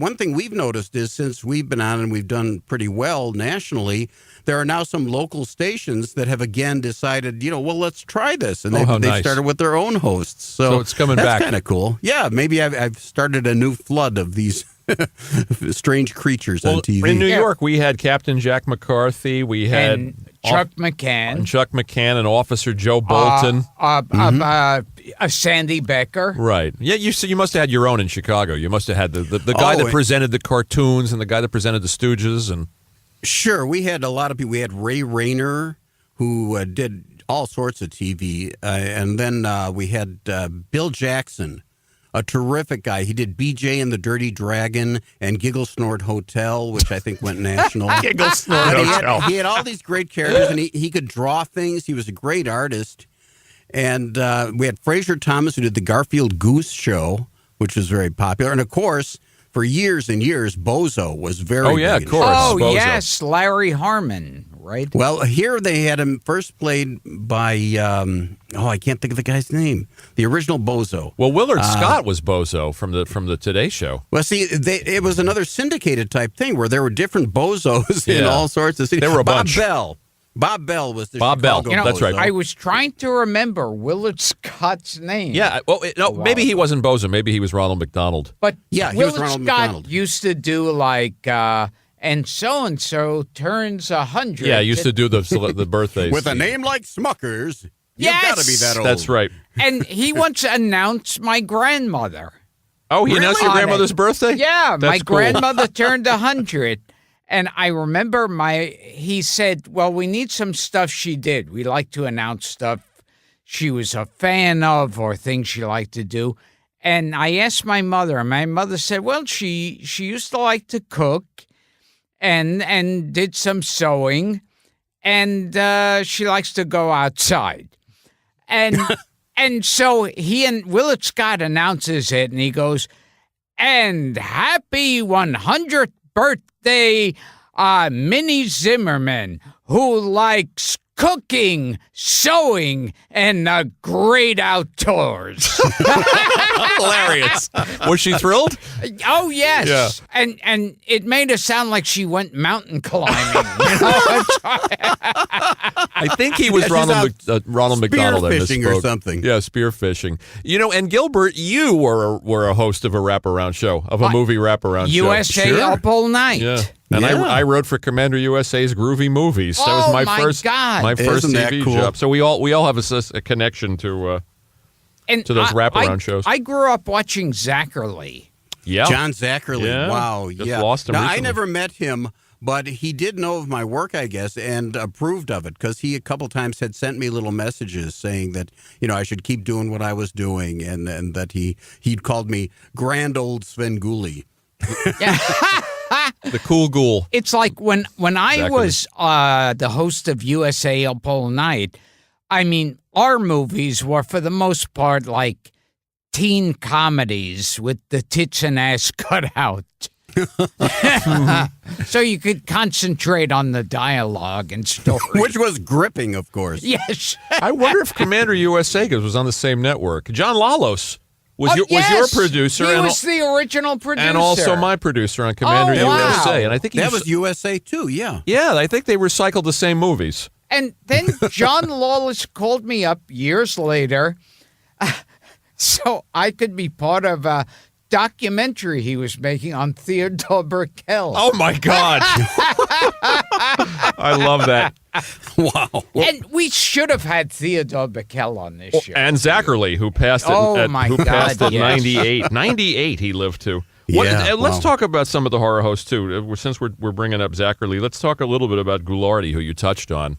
S2: one thing we've noticed is since we've been on and we've done pretty well nationally, there are now some local stations that have again decided, let's try this. And they've started with their own hosts. So
S3: it's coming back.
S2: That's kind of cool. Yeah, maybe I've started a new flood of these strange creatures on TV.
S3: In New York, we had Captain Jack McCarthy. We had
S1: Chuck McCann.
S3: And Officer Joe Bolton.
S1: Sandy Becker.
S3: Right. Yeah, you must have had your own in Chicago. You must have had the guy that presented the cartoons and the guy that presented the Stooges. And
S2: Sure, we had a lot of people. We had Ray Rayner, who did all sorts of TV, and then we had Bill Jackson, a terrific guy. He did BJ and the Dirty Dragon and Giggle Snort Hotel, which I think went national.
S3: Giggle Snort Hotel.
S2: He had all these great characters, and he could draw things. He was a great artist. And we had Fraser Thomas, who did the Garfield Goose Show, which was very popular. And, of course, for years and years, Bozo was very big.
S3: Of course.
S1: Oh,
S3: Bozo.
S1: yes, Larry Harmon, right?
S2: Well, here they had him first played by, I can't think of the guy's name, the original Bozo.
S3: Well, Willard Scott was Bozo from the Today Show.
S2: Well, see, it was another syndicated type thing where there were different Bozos in all sorts of cities.
S3: There were a bunch.
S2: Bob Bell was the
S3: Bob Bell.
S2: Chicago
S3: That's right.
S2: Bozo.
S1: I was trying to remember Willard Scott's name.
S3: Yeah, well, maybe he wasn't Bozo. Maybe he was Ronald McDonald.
S1: But
S2: Yeah, he was
S1: Willard
S2: Ronald
S1: Scott
S2: McDonald.
S1: used to do like, and so turns 100.
S3: Yeah, he used to do the birthdays.
S2: With a name like Smuckers, you've
S1: Yes!
S2: got to be that old.
S3: That's right.
S1: And he once announced my grandmother.
S3: Oh, he announced your
S1: On it.
S3: grandmother's birthday?
S1: Yeah, my
S3: That's cool.
S1: grandmother turned 100. And I remember he said, well, we need some stuff she did. We like to announce stuff she was a fan of or things she liked to do. And I asked my mother, and my mother said, well, she used to like to cook and did some sewing, and she likes to go outside. And and so he and Willard Scott announces it, and he goes, and happy 100th birthday, Minnie Zimmerman, who likes cooking, sewing, and the great outdoors.
S3: Hilarious. Was she thrilled?
S1: Oh, yes.
S3: Yeah.
S1: And it made her sound like she went mountain climbing. You know?
S3: I think he was Ronald McDonald. I
S2: spearfishing or
S3: misspoke.
S2: something.
S3: Yeah, spearfishing. You know, and Gilbert, you were a host of a wraparound show, of a movie wraparound show.
S1: USA
S2: Sure.
S1: Up All Night.
S3: Yeah. And
S2: Yeah.
S3: I wrote for Commander USA's Groovy Movies. That was
S1: Oh,
S3: my
S1: my
S3: first
S1: God.
S3: my first
S2: Isn't that
S3: TV
S2: cool?
S3: job. So we all have a connection to
S1: And
S3: those wraparound shows.
S1: I grew up watching Zachary.
S3: yeah.
S2: John Zachary.
S3: Yeah.
S2: Wow.
S3: Just
S2: yeah.
S3: lost him
S2: Now, I
S3: recently.
S2: never met him, but he did know of my work, I guess, and approved of it because he a couple times had sent me little messages saying that, I should keep doing what I was doing and that he'd called me grand old Svengoolie.
S3: The cool ghoul.
S1: It's like when I
S3: Exactly.
S1: was the host of USA Up All Night, I mean, our movies were for the most part like teen comedies with the tits and ass cut out. So you could concentrate on the dialogue and story.
S2: Which was gripping, of course.
S1: Yes.
S3: I wonder if Commander USA was on the same network. John Lalos was your producer
S1: He
S3: and
S1: was the original producer.
S3: and also my producer on Commander
S1: Oh, wow.
S3: USA. And I think
S2: That was USA, too, yeah.
S3: yeah, I think they recycled the same movies.
S1: And then John Lawless called me up years later so I could be part of a documentary he was making on Theodore Burkell.
S3: Oh my God! I love that.
S2: Wow.
S1: And we should have had Theodore Burkell on this show.
S3: And Zachary, who passed at,
S1: Oh, my
S3: who
S1: God,
S3: passed at
S1: yes.
S3: 98. 98 he lived to.
S2: Yeah,
S3: Let's
S2: wow.
S3: talk about some of the horror hosts too. Since we're bringing up Zachary, let's talk a little bit about Ghoulardi, who you touched on.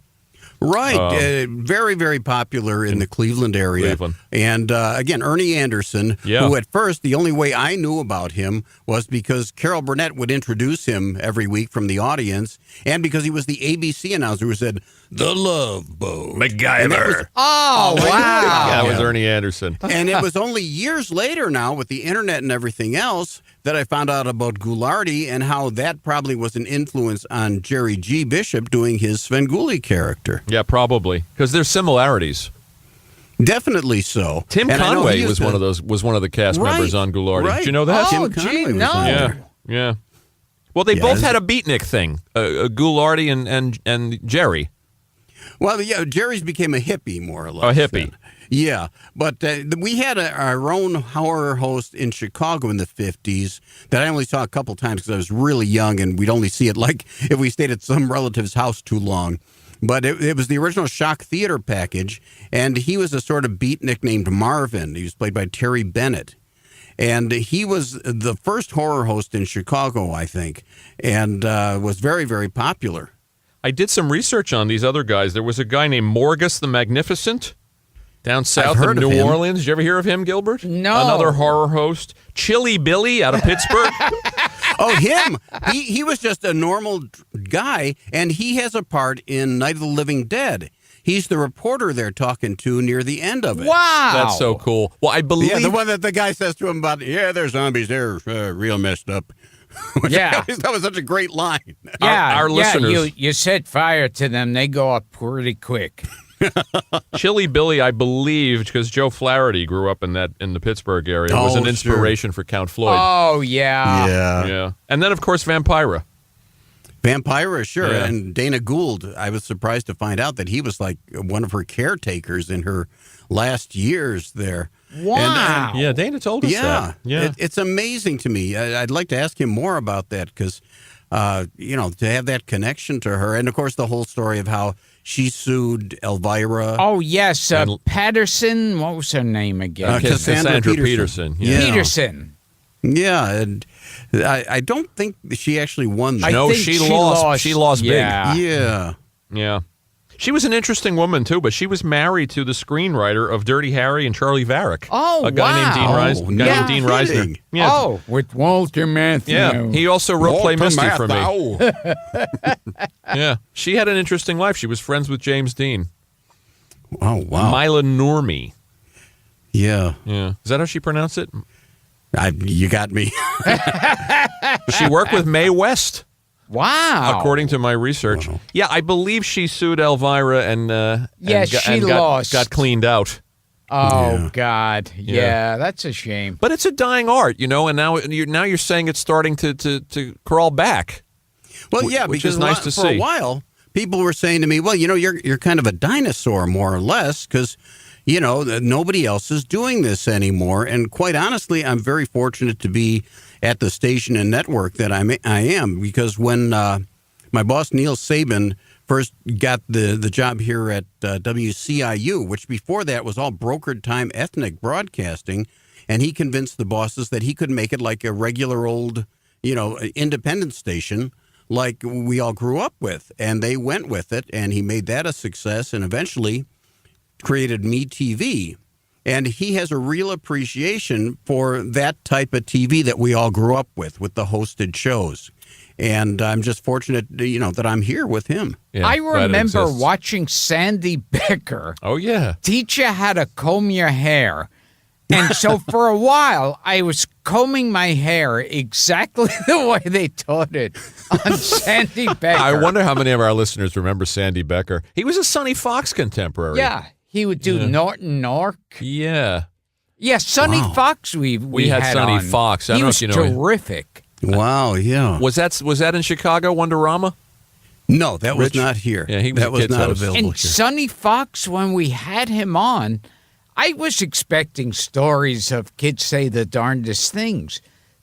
S2: Right. Very, very popular in the Cleveland area.
S3: Cleveland.
S2: And again, Ernie Anderson,
S3: Yeah.
S2: who at first, the only way I knew about him was because Carol Burnett would introduce him every week from the audience, and because he was the ABC announcer who said, "The Love Boat."
S3: MacGyver.
S1: Oh, wow.
S3: That was Ernie Anderson.
S2: And it was only years later now with the internet and everything else that I found out about Ghoulardi and how that probably was an influence on Jerry G. Bishop doing his Svengoolie character.
S3: Yeah, probably because there's similarities.
S2: Definitely so.
S3: Tim
S2: And I know
S3: Conway
S2: he
S3: was
S2: used
S3: one
S2: to-
S3: of those. Was one of the cast
S2: Right,
S3: members on Ghoulardi.
S2: right.
S3: Did you know that?
S1: Oh,
S2: Tim Conway
S1: gee,
S2: was
S1: no.
S2: on
S3: Yeah,
S2: there.
S3: yeah. Well, they
S2: Yeah,
S3: both
S2: this-
S3: had a beatnik thing. Ghoulardi and Jerry.
S2: Well, yeah, Jerry's became a hippie, more or less.
S3: A hippie.
S2: then. Yeah, but we had our own horror host in Chicago in the 50s that I only saw a couple times because I was really young and we'd only see it like if we stayed at some relative's house too long. But it was the original Shock Theater package, and he was a sort of beatnik named Marvin. He was played by Terry Bennett. And he was the first horror host in Chicago, I think, and was very, very popular.
S3: I did some research on these other guys. There was a guy named Morgus the Magnificent down south of New Orleans. Did you ever hear of him, Gilbert?
S1: No.
S3: Another horror host. Chilly Billy out of Pittsburgh.
S2: Oh, him. He was just a normal guy, and he has a part in Night of the Living Dead. He's the reporter they're talking to near the end of it.
S1: Wow.
S3: That's so cool. Well, I believe...
S2: Yeah, the one that the guy says to him about, they're zombies. They're real messed up.
S1: Yeah.
S2: That was such a great line.
S1: Yeah,
S3: our listeners...
S1: You set fire to them, they go up pretty quick.
S3: Chilly Billy, I believe, because Joe Flaherty grew up in the Pittsburgh area, was an inspiration for Count Floyd.
S1: Oh, yeah.
S3: Yeah. And then, of course, Vampira.
S2: Vampira, sure.
S3: Yeah.
S2: And Dana Gould, I was surprised to find out that he was like one of her caretakers in her last years there.
S1: Wow.
S3: Yeah, Dana told us that. Yeah.
S2: It's amazing to me. I'd like to ask him more about that because, to have that connection to her. And, of course, the whole story of how she sued Elvira.
S1: Oh, yes. Patterson. What was her name again?
S3: Cassandra Peterson.
S2: Yeah.
S1: Peterson.
S2: Yeah, and I don't think she actually won that.
S3: No, she lost. She lost big.
S2: Yeah.
S3: Yeah. She was an interesting woman, too, but she was married to the screenwriter of Dirty Harry and Charlie Varick.
S1: Oh,
S3: a guy named Dean Reisner. Yeah.
S1: Oh, with Walter Matthau.
S3: Yeah, he also wrote Play
S2: Walter
S3: Misty for me.
S2: Matthau.
S3: Yeah, she had an interesting life. She was friends with James Dean.
S2: Oh, wow.
S3: Mila Normie.
S2: Yeah.
S3: Yeah. Is that how she pronounced it?
S2: You got me.
S3: She worked with Mae West.
S1: Wow.
S3: According to my research. Wow. Yeah, I believe she sued Elvira and
S1: lost.
S3: Got cleaned out.
S1: Oh,
S2: Yeah.
S1: God. Yeah, that's a shame.
S3: But it's a dying art, and now you're saying it's starting to crawl back.
S2: Well, yeah,
S3: which
S2: because
S3: is nice to
S2: for
S3: see.
S2: a while, people were saying to me, well, you're kind of a dinosaur, more or less, because, nobody else is doing this anymore. And quite honestly, I'm very fortunate to be at the station and network that I am, because when my boss, Neil Sabin, first got the job here at WCIU, which before that was all brokered time ethnic broadcasting, and he convinced the bosses that he could make it like a regular old, independent station like we all grew up with. And they went with it, and he made that a success and eventually created MeTV. And he has a real appreciation for that type of TV that we all grew up with the hosted shows. And I'm just fortunate, that I'm here with him.
S3: Yeah,
S1: I remember watching Sandy Becker.
S3: Oh, yeah.
S1: Teach you how to comb your hair. And so for a while, I was combing my hair exactly the way they taught it on Sandy Becker.
S3: I wonder how many of our listeners remember Sandy Becker. He was a Sonny Fox contemporary.
S1: Yeah. He would do Norton Nork.
S3: Yeah.
S1: Yeah, Sonny Fox we
S3: had Sonny
S1: on.
S3: Fox. I
S1: he
S3: don't
S1: was
S3: know if you know
S1: terrific.
S2: Wow, yeah.
S3: Was that in Chicago, Wonderama?
S2: No, that was not here.
S3: Yeah, he was
S2: that
S3: a
S2: was
S3: kid's
S2: not
S3: host.
S2: available
S1: And
S2: here.
S1: Sonny Fox, when we had him on, I was expecting stories of kids say the darndest things.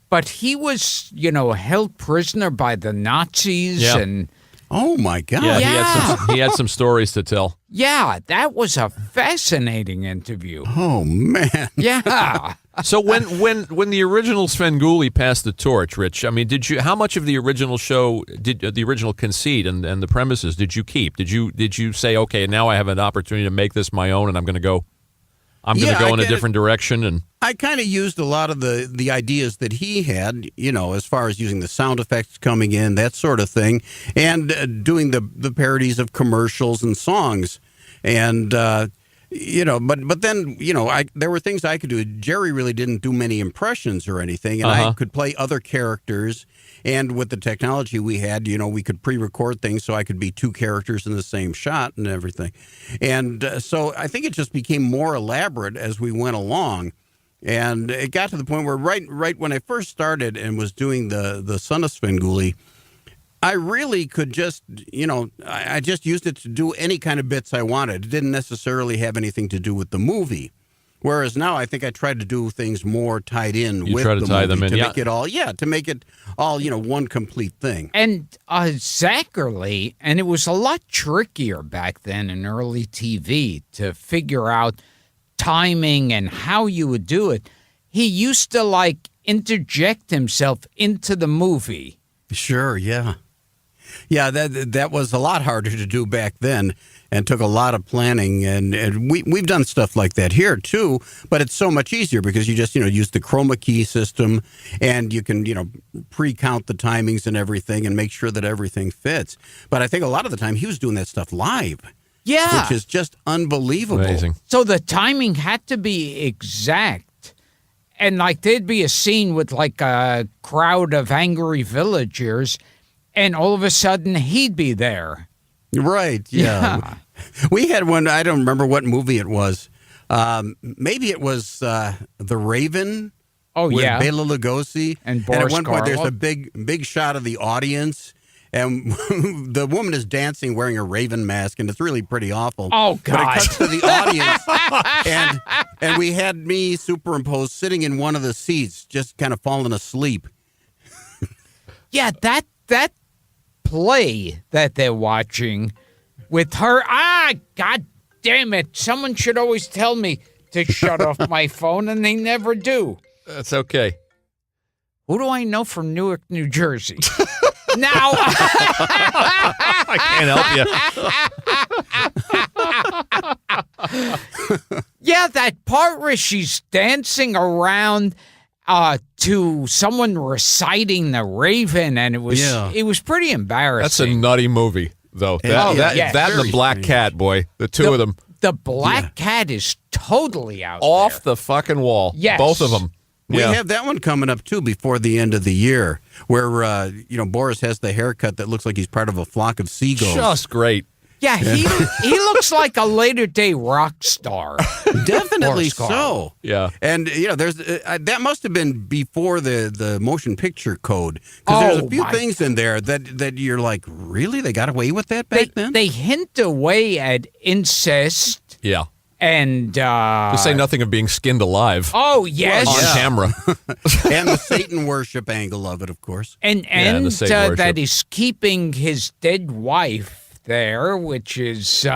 S1: But he was, held prisoner by the Nazis and...
S2: Oh, my God.
S3: Yeah, he had some stories to tell.
S1: Yeah, that was a fascinating interview.
S2: Oh, man.
S1: Yeah.
S3: So when the original Svengoolie passed the torch, Rich, I mean, how much of the original show did the original conceit and the premises did you keep? Did you say, okay, now I have an opportunity to make this my own and I'm going to go in a different direction? And
S2: I kind of used a lot of the ideas that he had, as far as using the sound effects coming in, that sort of thing, and doing the parodies of commercials and songs. And, but then, there were things I could do. Jerry really didn't do many impressions or anything, and I could play other characters. And with the technology we had, we could pre-record things so I could be two characters in the same shot and everything. And so I think it just became more elaborate as we went along. And it got to the point where right when I first started and was doing the Son of Svengoolie, I really could just, I just used it to do any kind of bits I wanted. It didn't necessarily have anything to do with the movie. Whereas now I think I try to do things more tied in with the movie to make it all, to make it all, one complete thing.
S1: And Zachary, and it was a lot trickier back then in early TV to figure out timing and how you would do it. he used to like interject himself into the movie.
S2: Sure, yeah. Yeah, that was a lot harder to do back then and took a lot of planning. And we've done stuff like that here, too. But it's so much easier because you just, use the chroma key system and you can, pre-count the timings and everything and make sure that everything fits. But I think a lot of the time he was doing that stuff live.
S1: Yeah.
S2: Which is just unbelievable.
S3: Amazing.
S1: So the timing had to be exact. And like there'd be a scene with like a crowd of angry villagers, and all of a sudden he'd be there.
S2: Right, yeah. We had one, I don't remember what movie it was. Maybe it was The Raven.
S1: Oh,
S2: with
S1: yeah.
S2: Bela Lugosi.
S1: And Boris
S2: at one point there's
S1: Karloff.
S2: a big shot of the audience. And the woman is dancing wearing a raven mask, and it's really pretty awful.
S1: Oh, God.
S2: But it cuts to the audience, and we had me superimposed sitting in one of the seats, just kind of falling asleep.
S1: Yeah, that play that they're watching with her. God damn it. Someone should always tell me to shut off my phone, and they never do.
S3: That's okay.
S1: Who do I know from Newark, New Jersey? Now,
S3: I can't help you.
S1: Yeah, that part where she's dancing around to someone reciting the Raven, and it was pretty
S3: That's a
S1: embarrassing.
S3: nutty movie, though.
S2: Yeah.
S3: That
S1: Yes.
S3: and the
S2: Very
S3: Black
S2: strange.
S3: Cat, boy. The two of them.
S1: The Black Cat is totally out
S3: Off
S1: there.
S3: the fucking wall.
S1: Yes.
S3: Both of them.
S2: We
S3: Yeah.
S2: have that one coming up, too, before the end of the year, where, Boris has the haircut that looks like he's part of a flock of seagulls.
S3: Just great.
S1: Yeah, he looks like a later day rock star.
S2: Definitely
S1: Boris Karloff.
S2: so.
S3: Yeah.
S2: And, there's that must have been before the motion picture code. Because there's a few
S1: my
S2: things in there that you're like, really? They got away with that back then?
S1: They hint away at incest
S3: Yeah.
S1: and
S3: To say nothing of being skinned alive
S1: oh yes,
S3: on camera.
S2: And the Satan worship angle of it, of course.
S1: and
S3: the Satan worship.
S1: that he's keeping his dead wife there, which is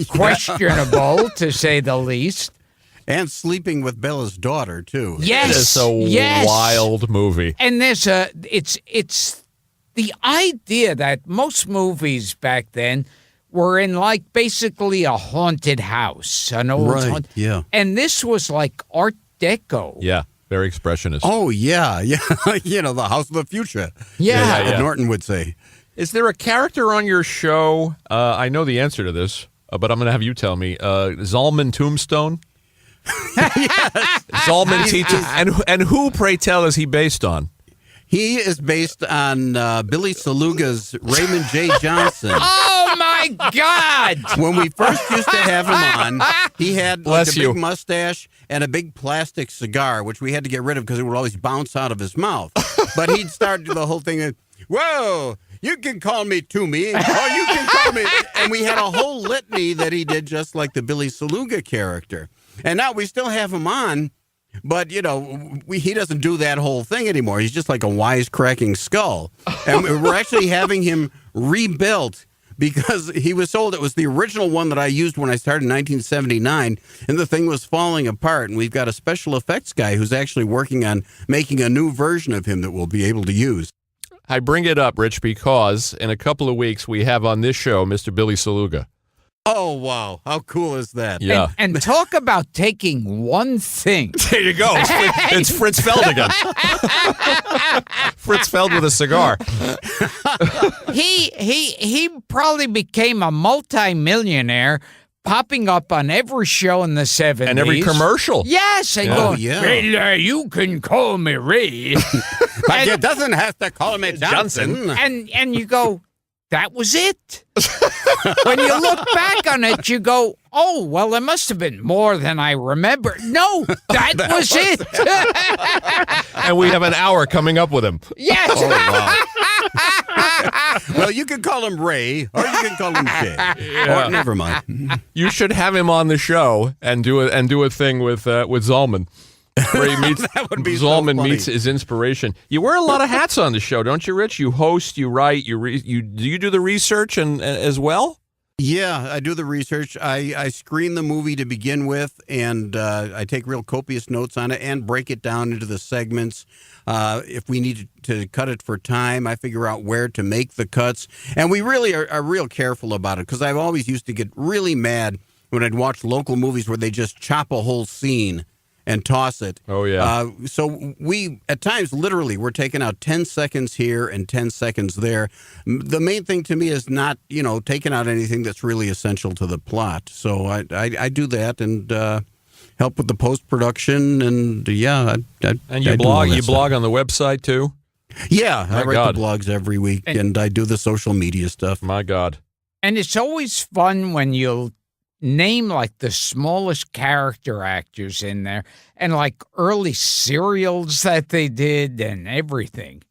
S1: questionable to say the least.
S2: And sleeping with Bella's daughter, too.
S1: Yes,
S3: It's a
S1: yes.
S3: wild movie.
S1: And there's it's the idea that most movies back then were in like basically a haunted house, an old
S2: Right, yeah.
S1: And this was like Art Deco.
S3: Yeah. Very expressionist.
S2: Oh, yeah. The House of the Future.
S1: Yeah.
S2: as Norton would say.
S3: Is there a character on your show? I know the answer to this, but I'm going to have you tell me. Zalman Tombstone? Zalman teaches. And who, pray tell, is he based on?
S2: He is based on Billy Saluga's Raymond J. Johnson.
S1: Oh my God!
S2: When we first used to have him on, he had like
S3: Bless
S2: a
S3: you.
S2: big mustache and a big plastic cigar, which we had to get rid of because it would always bounce out of his mouth. But he'd start the whole thing with, whoa, you can call me Toomey, or you can call me. And we had a whole litany that he did just like the Billy Saluga character. And now we still have him on. But, he doesn't do that whole thing anymore. He's just like a wisecracking skull. And we're actually having him rebuilt because he was told it was the original one that I used when I started in 1979, and the thing was falling apart. And we've got a special effects guy who's actually working on making a new version of him that we'll be able to use.
S3: I bring it up, Rich, because in a couple of weeks we have on this show Mr. Billy Saluga.
S2: Oh, wow. How cool is that?
S3: Yeah.
S1: And talk about taking one thing.
S3: There you go. It's Fritz Feld again. Fritz Feld with a cigar.
S1: He probably became a multimillionaire, popping up on every show in the 70s.
S3: And every commercial.
S1: Yes, and going,
S2: yeah.
S1: "Well, you can call me Ray."
S2: But you doesn't have to call me Johnson.
S1: and you go, that was it. When you look back on it, you go, oh, well, there must have been more than I remember. No, that was it.
S3: And we have an hour coming up with him.
S1: Yes.
S2: Oh, wow. Well, you can call him Ray, or you can call him Jay. Or never mind.
S3: You should have him on the show and do a thing with Zalman. Where he meets
S2: That would be so
S3: Zalman
S2: funny.
S3: meets his inspiration. You wear a lot of hats on the show, don't you, Rich? You host, you write, do you do the research and as well?
S2: Yeah, I do the research. I screen the movie to begin with, and I take real copious notes on it and break it down into the segments. If we need to cut it for time, I figure out where to make the cuts. And we really are real careful about it, because I've always used to get really mad when I'd watch local movies where they just chop a whole scene and toss it.
S3: Oh, yeah.
S2: So we, at times, literally, we're taking out 10 seconds here and 10 seconds there. The main thing to me is not, taking out anything that's really essential to the plot. So I do that and help with the post-production. And, yeah,
S3: And you blog on the website, too?
S2: Yeah,
S3: My
S2: I write
S3: God.
S2: the blogs every week, and I do the social media stuff.
S3: My God.
S1: And it's always fun when you'll name like the smallest character actors in there and like early serials that they did and everything.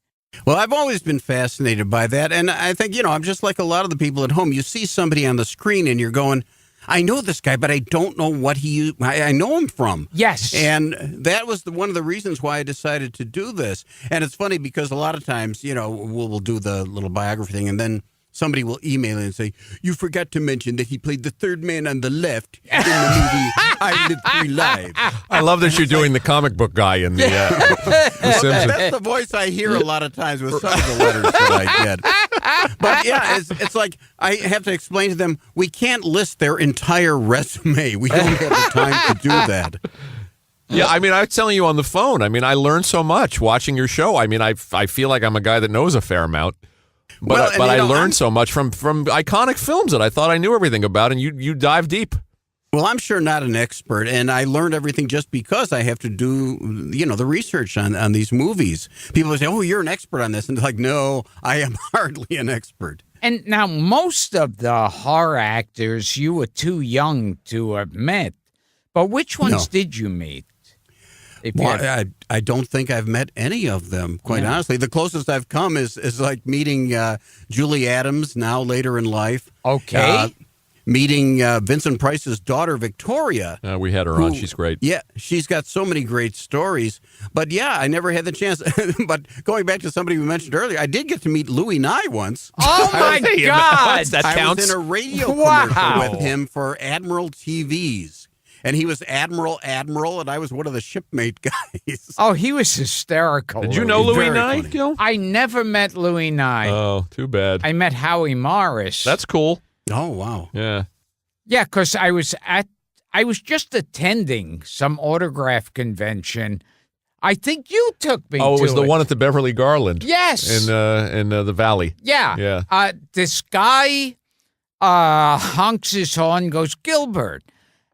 S2: Well, I've always been fascinated by that. And I think, I'm just like a lot of the people at home. You see somebody on the screen and you're going, I know this guy, but I don't know what I know him from.
S1: Yes.
S2: And that was one of the reasons why I decided to do this. And it's funny because a lot of times, we'll do the little biography thing, and then somebody will email in and say, you forgot to mention that he played the third man on the left in the movie I Lived 3 Lives.
S3: I love that you're doing the comic book guy in the Simpsons.
S2: That's the voice I hear a lot of times with some of the letters that I get. But yeah, it's like I have to explain to them, we can't list their entire resume. We don't have the time to do that.
S3: Yeah, I mean, I was telling you on the phone. I mean, I learned so much watching your show. I mean, I feel like I'm a guy that knows a fair amount. But I learned so much from iconic films that I thought I knew everything about, and you dive deep.
S2: Well, I'm sure not an expert, and I learned everything just because I have to do, the research on these movies. People say, oh, you're an expert on this. And they're like, no, I am hardly an expert.
S1: And now most of the horror actors you were too young to have met. But which ones did you meet?
S2: Well, I don't think I've met any of them, quite honestly. The closest I've come is like meeting Julie Adams now later in life.
S1: Okay.
S2: Meeting Vincent Price's daughter, Victoria.
S3: We had her on. She's great.
S2: Yeah, she's got so many great stories. But yeah, I never had the chance. But going back to somebody we mentioned earlier, I did get to meet Louis Nye once.
S1: Oh, my God.
S3: That counts.
S2: I was in a radio commercial with him for Admiral TVs. And he was Admiral, and I was one of the shipmate guys.
S1: Oh, he was hysterical.
S3: Did you know Louis Nye, Gil?
S1: I never met Louis Nye.
S3: Oh, too bad.
S1: I met Howie Morris.
S3: That's cool.
S2: Oh, wow.
S3: Yeah.
S1: Yeah, because I was just attending some autograph convention. I think you took me to
S3: it was the one at the Beverly Garland.
S1: Yes.
S3: In the Valley.
S1: Yeah.
S3: Yeah.
S1: This guy honks his horn, goes, Gilbert.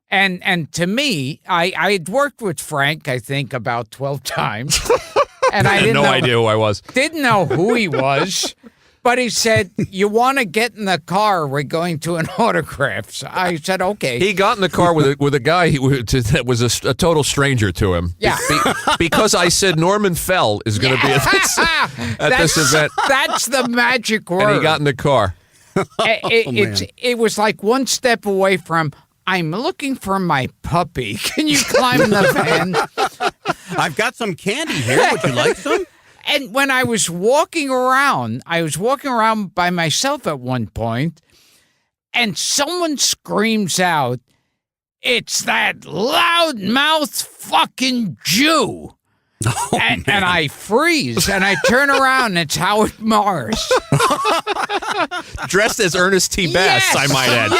S1: And to me, I had worked with Frank, I think, about 12 times. And I
S3: had no idea who I was.
S1: Didn't know who he was. But he said, you want to get in the car? We're going to an autograph. So I said, okay.
S3: He got in the car with a guy that was a total stranger to him.
S1: Yeah.
S3: Because I said Norman Fell is going to be at this event.
S1: That's the magic word.
S3: And he got in the car.
S1: It was like one step away from, I'm looking for my puppy. Can you climb the van?
S2: I've got some candy here. Would you like some?
S1: And when I was walking around by myself at one point, and someone screams out, it's that loudmouth fucking Jew.
S2: Oh,
S1: and I freeze, and I turn around, and it's Howard Morris.
S3: Dressed as Ernest T. Bass,
S1: yes,
S3: I might add.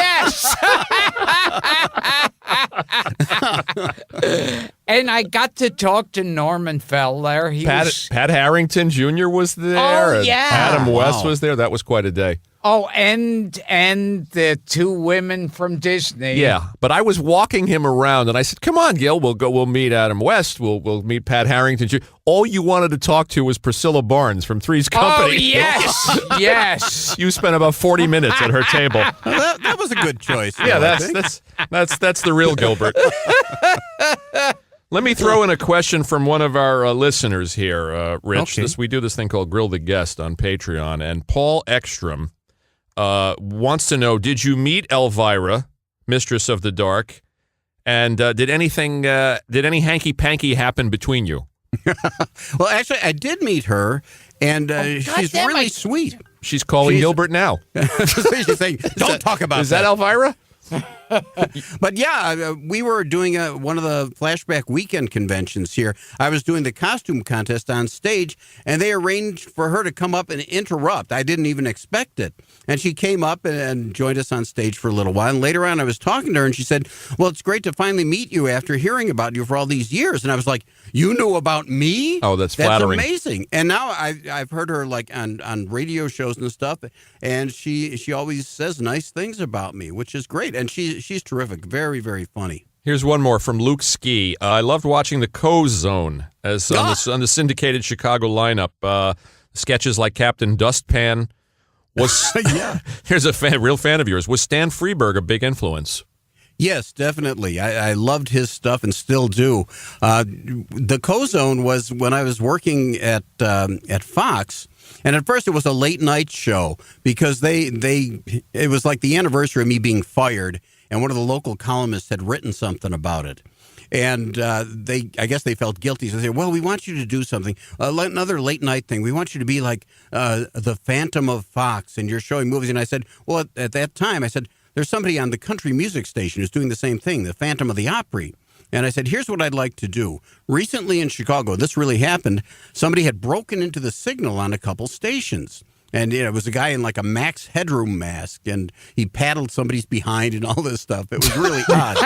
S1: Yes. And I got to talk to Norman Fell there.
S3: Pat Harrington Jr. was there.
S1: Oh,
S3: and
S1: yeah.
S3: Adam West was there. That was quite a day.
S1: Oh, and the two women from Disney.
S3: Yeah, but I was walking him around, and I said, "Come on, Gil, we'll meet Adam West. We'll meet Pat Harrington. All you wanted to talk to was Priscilla Barnes from Three's Company."
S1: Oh, yes, yes.
S3: You spent about 40 minutes at her table.
S2: Well, that was a good choice.
S3: Yeah, that's the real Gilbert. Let me throw in a question from one of our listeners here, Rich.
S2: Okay.
S3: We do this thing called Grill the Guest on Patreon, and Paul Ekstrom wants to know, did you meet Elvira, Mistress of the Dark, and did any hanky-panky happen between you?
S2: Well, actually, I did meet her, and she's really sweet.
S3: She's calling Gilbert now.
S2: She's saying, don't talk about that.
S3: Is that Elvira?
S2: But yeah, we were doing one of the Flashback Weekend conventions here. I was doing the costume contest on stage, and they arranged for her to come up and interrupt. I didn't even expect it. And she came up and joined us on stage for a little while. And later on, I was talking to her, and she said, well, it's great to finally meet you after hearing about you for all these years. And I was like, you knew about me?
S3: Oh, that's flattering.
S2: That's amazing. And now I've heard her like on radio shows and stuff, and she always says nice things about me, which is great. And she's terrific. Very, very funny.
S3: Here's one more from Luke Ski. I loved watching the Co-Zone as on the syndicated Chicago lineup. Sketches like Captain Dustpan. Here's a real fan of yours. Was Stan Freberg a big influence?
S2: Yes, definitely. I loved his stuff and still do. The Co-Zone was when I was working at Fox, and at first it was a late night show because it was like the anniversary of me being fired, and one of the local columnists had written something about it. And I guess they felt guilty. So they said, well, we want you to do something, another late night thing. We want you to be like the Phantom of Fox, and you're showing movies. And I said, well, at that time, I said, there's somebody on the country music station who's doing the same thing, the Phantom of the Opry. And I said, here's what I'd like to do. Recently in Chicago, this really happened. Somebody had broken into the signal on a couple stations. And it was a guy in like a Max Headroom mask, and he paddled somebody's behind and all this stuff. It was really odd.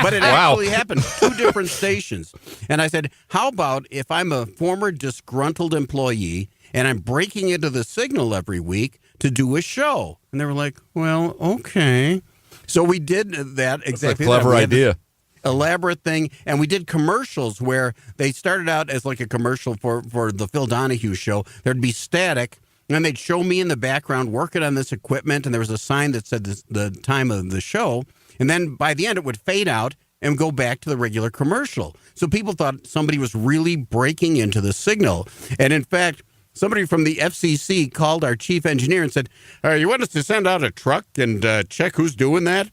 S2: But it actually happened, 2 different stations. And I said, how about if I'm a former disgruntled employee and I'm breaking into the signal every week to do a show? And they were like, well, okay. So we did that exactly.
S3: That's a clever idea.
S2: Elaborate thing, and we did commercials where they started out as like a commercial for the Phil Donahue show. There'd be static, and they'd show me in the background working on this equipment, and there was a sign that said the time of the show, and then by the end it would fade out and go back to the regular commercial. So people thought somebody was really breaking into the signal, and in fact, somebody from the FCC called our chief engineer and said, you want us to send out a truck and check who's doing that?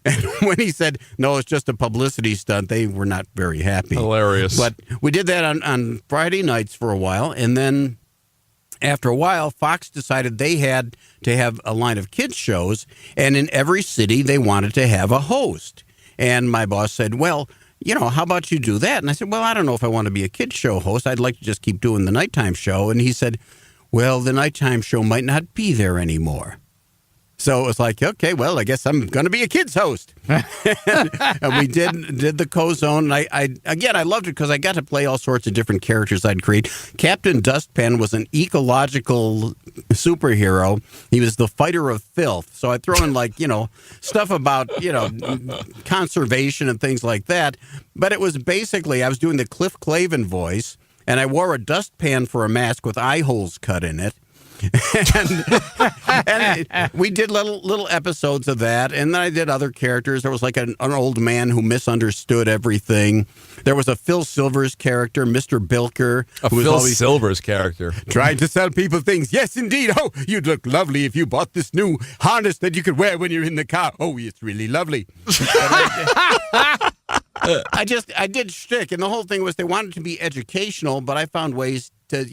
S2: And when he said, no, it's just a publicity stunt, they were not very happy.
S3: Hilarious.
S2: But we did that on Friday nights for a while. And then after a while, Fox decided they had to have a line of kids shows. And in every city, they wanted to have a host. And my boss said, well, how about you do that? And I said, well, I don't know if I want to be a kids show host. I'd like to just keep doing the nighttime show. And he said, well, the nighttime show might not be there anymore. So it was like, okay, well, I guess I'm going to be a kids host. And we did the Co-Zone. And I loved it because I got to play all sorts of different characters I'd create. Captain Dustpan was an ecological superhero. He was the fighter of filth. So I throw in stuff about, conservation and things like that. But it was basically, I was doing the Cliff Clavin voice, and I wore a dustpan for a mask with eye holes cut in it. and we did little episodes of that, and then I did other characters. There was like an old man who misunderstood everything. There was a Phil Silvers character, Mr. Bilker.
S3: Silvers character.
S2: Trying to sell people things. Yes, indeed. Oh, you'd look lovely if you bought this new harness that you could wear when you're in the car. Oh, it's really lovely. I did shtick, and the whole thing was they wanted to be educational, but I found ways to,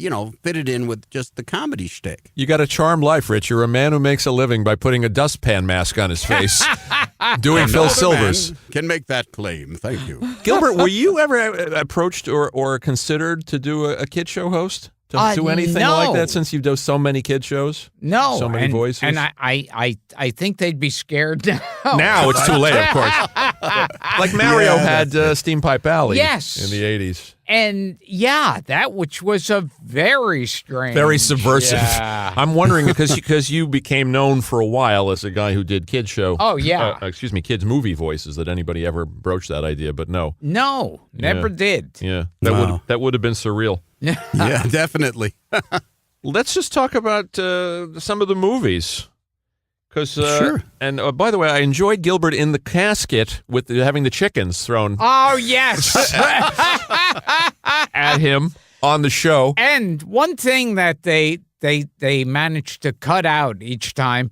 S2: fit it in with just the comedy shtick.
S3: You got a charmed life, Rich. You're a man who makes a living by putting a dustpan mask on his face, doing Phil Silvers.
S2: Can make that claim. Thank you.
S3: Gilbert, were you ever approached or considered to do a kid show host? To do anything like that since you've done so many kid shows?
S1: No.
S3: So many voices?
S1: And I think they'd be scared now.
S3: Now it's too late, of course. Like Mario had Steam Pipe Alley in the 80s.
S1: And that which was a very strange.
S3: Very subversive.
S1: Yeah.
S3: I'm wondering, because you became known for a while as a guy who did kids show.
S1: Oh, yeah.
S3: Kids movie voices, that anybody ever broached that idea, but no.
S1: No, never did.
S3: Yeah. That would have been surreal.
S2: Yeah, definitely.
S3: Let's just talk about some of the movies.
S2: Sure.
S3: And by the way, I enjoyed Gilbert in the casket with having the chickens thrown.
S1: Oh, yes.
S3: At him on the show.
S1: And one thing that they managed to cut out each time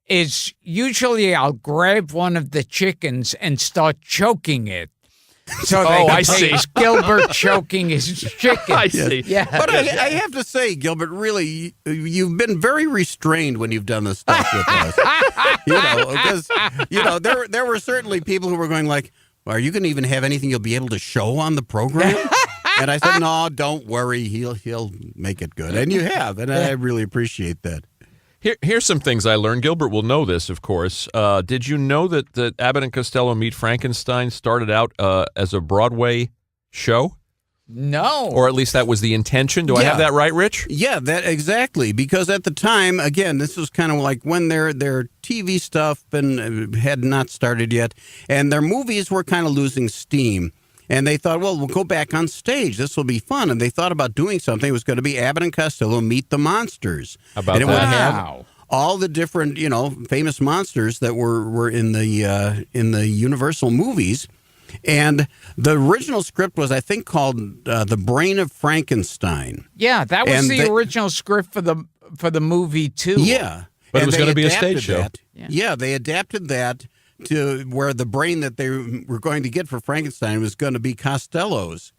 S1: is usually I'll grab one of the chickens and start choking it. So
S3: I see.
S1: Gilbert choking his chicken.
S3: I see.
S1: Yeah.
S2: But I have to say, Gilbert, really, you've been very restrained when you've done this stuff with us. Because there were certainly people who were going like, "Are you going to even have anything you'll be able to show on the program?" And I said, "No, don't worry. He'll make it good." And you have, and I really appreciate that.
S3: Here's some things I learned. Gilbert will know this, of course. Did you know that Abbott and Costello Meet Frankenstein started out as a Broadway show?
S1: No.
S3: Or at least that was the intention. Do I have that right, Rich?
S2: Yeah, that exactly. Because at the time, again, this was kind of like when their TV stuff had not started yet, and their movies were kind of losing steam. And they thought, well, we'll go back on stage. This will be fun. And they thought about doing something. It was going to be Abbott and Costello Meet the Monsters.
S3: About
S2: and it
S3: that?
S2: would have all the different, famous monsters that were in the Universal movies. And the original script was, I think, called The Brain of Frankenstein.
S1: Yeah, that was the original script for the movie too.
S2: Yeah,
S3: but it was going to be a stage show.
S2: Yeah, they adapted that to where the brain that they were going to get for Frankenstein was going to be Costello's.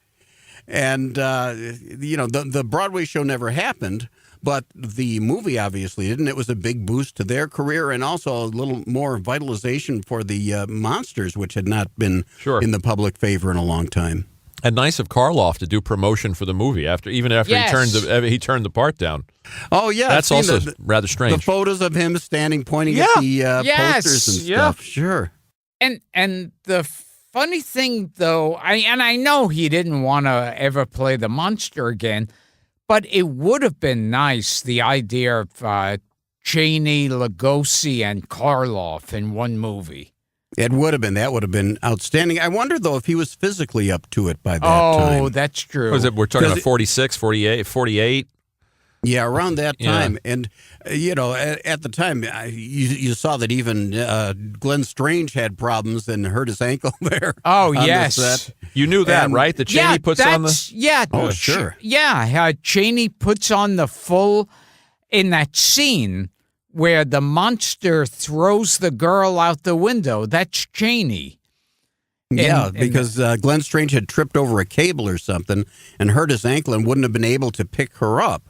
S2: And, the Broadway show never happened, but the movie obviously didn't. It was a big boost to their career and also a little more vitalization for the monsters, which had not been in the public favor in a long time.
S3: And nice of Karloff to do promotion for the movie after he turned the part down.
S2: Oh yeah,
S3: that's also rather strange.
S2: The photos of him standing, pointing at the posters and stuff. Sure.
S1: And the funny thing, though, I know he didn't want to ever play the monster again, but it would have been nice, the idea of Cheney, Lugosi, and Karloff in one movie.
S2: It would have been. That would have been outstanding. I wonder, though, if he was physically up to it by that time.
S1: Oh, that's true.
S3: We're talking about 46, 48?
S2: Yeah, around that time. Yeah. And, at the time, you saw that even Glenn Strange had problems and hurt his ankle there.
S1: Oh, yes.
S3: You knew that, right? That Cheney puts on the...
S1: Yeah.
S2: Oh, sure.
S1: Yeah, Cheney puts on the full... In that scene where the monster throws the girl out the window, that's Cheney.
S2: Yeah, because Glenn Strange had tripped over a cable or something and hurt his ankle and wouldn't have been able to pick her up.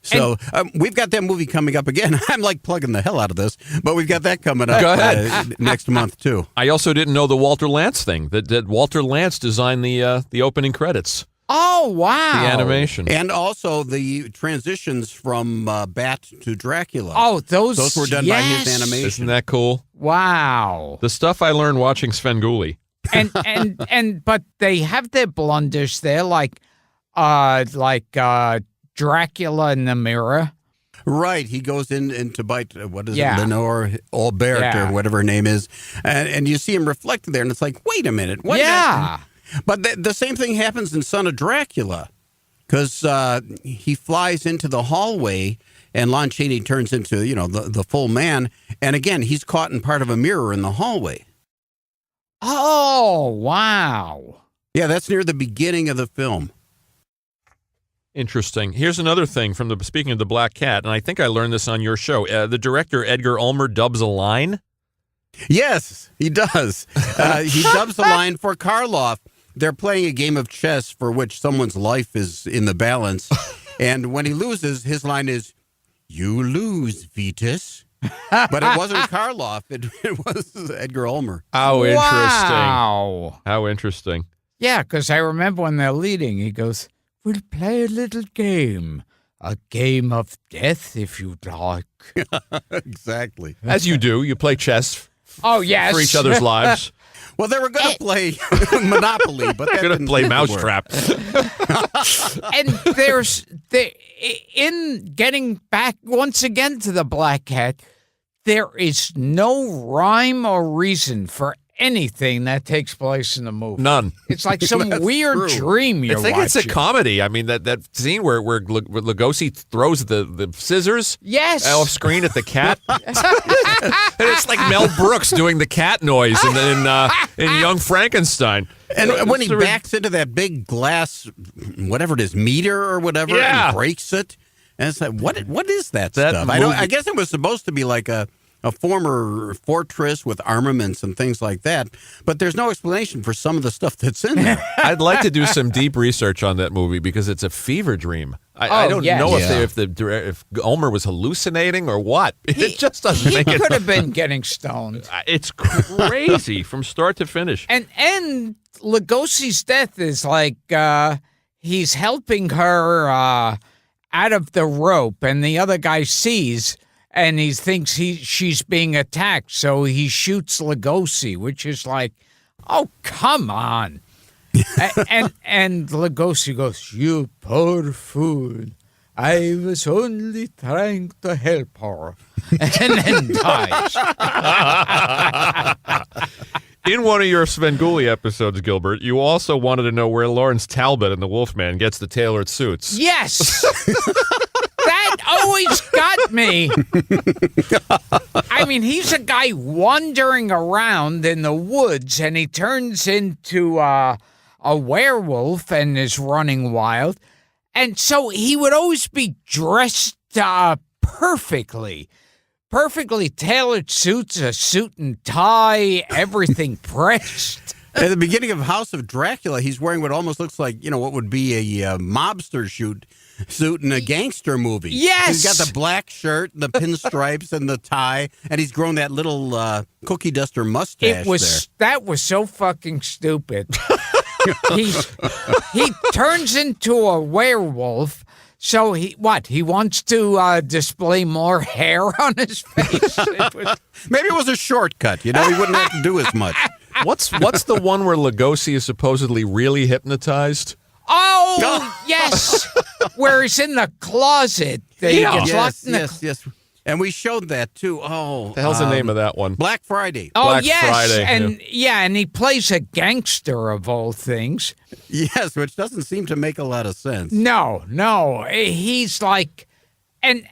S2: So we've got that movie coming up again. I'm like plugging the hell out of this, but we've got that coming up
S3: Go ahead.
S2: Next month, too.
S3: I also didn't know the Walter Lantz thing, that Walter Lantz designed the opening credits.
S1: Oh, wow.
S3: The animation.
S2: And also the transitions from Bat to Dracula.
S1: Oh, those
S2: were done by his animation.
S3: Isn't that cool?
S1: Wow.
S3: The stuff I learned watching Svengoolie.
S1: But they have their blunders there, like Dracula in the mirror.
S2: Right. He goes in to bite, Lenore Albert or whatever her name is. And you see him reflected there, and it's like, wait a minute. What But the same thing happens in Son of Dracula, because he flies into the hallway, and Lon Chaney turns into, the full man. And again, he's caught in part of a mirror in the hallway.
S1: Oh, wow.
S2: Yeah, that's near the beginning of the film.
S3: Interesting. Here's another thing speaking of the Black Cat, and I think I learned this on your show. The director, Edgar Ulmer, dubs a line.
S2: Yes, he does. He dubs a line for Karloff. They're playing a game of chess for which someone's life is in the balance. And when he loses, his line is, "You lose, Vetus." But it wasn't Karloff. It was Edgar Ulmer.
S3: How interesting.
S1: Wow.
S3: How interesting.
S1: Yeah, because I remember when they're leading, he goes, "We'll play a little game. A game of death, if you'd like."
S2: Exactly.
S3: As you do. You play chess
S1: for
S3: each other's lives.
S2: Well, they were going to play Monopoly, but
S3: they're going to play Mousetrap.
S1: And in getting back once again to the Black Cat, there is no rhyme or reason for anything that takes place in the movie.
S3: None.
S1: It's like some weird dream you're watching.
S3: I think it's a comedy. I mean, that scene where Lugosi throws the scissors off screen at the cat. And it's like Mel Brooks doing the cat noise in Young Frankenstein.
S2: And when he backs into that big glass, whatever it is, meter or whatever, and breaks it. And it's like, what is that stuff? I guess it was supposed to be like a a former fortress with armaments and things like that. But there's no explanation for some of the stuff that's in there.
S3: I'd like to do some deep research on that movie because it's a fever dream. I don't know if Ulmer was hallucinating or what. It just doesn't make it.
S1: He could have been getting stoned.
S3: It's crazy from start to finish.
S1: And Lugosi's death is like he's helping her out of the rope, and the other guy sees, and he thinks she's being attacked, so he shoots Lugosi, which is like, oh, come on. and Lugosi goes, "You poor fool. I was only trying to help her," and then dies.
S3: In one of your Svengoolie episodes, Gilbert, you also wanted to know where Lawrence Talbot in The Wolfman gets the tailored suits.
S1: Yes! That always got me. I mean, he's a guy wandering around in the woods, and he turns into a werewolf and is running wild. And so he would always be dressed perfectly tailored suits, a suit and tie, everything pressed.
S2: At the beginning of House of Dracula, he's wearing what almost looks like, what would be a mobster suit in a gangster movie.
S1: Yes!
S2: He's got the black shirt, the pinstripes, and the tie, and he's grown that little cookie duster mustache
S1: That was so fucking stupid. He turns into a werewolf. So he wants to display more hair on his face?
S2: Maybe it was a shortcut. He wouldn't have to do as much.
S3: What's the one where Lugosi is supposedly really hypnotized?
S1: Oh, yes. Where he's in the closet.
S2: Yes. And we showed that, too. Oh.
S3: The hell's the name of that one?
S2: Black Friday.
S1: Oh,
S3: Black
S1: yes.
S3: Friday,
S1: and he plays a gangster of all things.
S2: Yes, which doesn't seem to make a lot of sense.
S1: No. He's like, and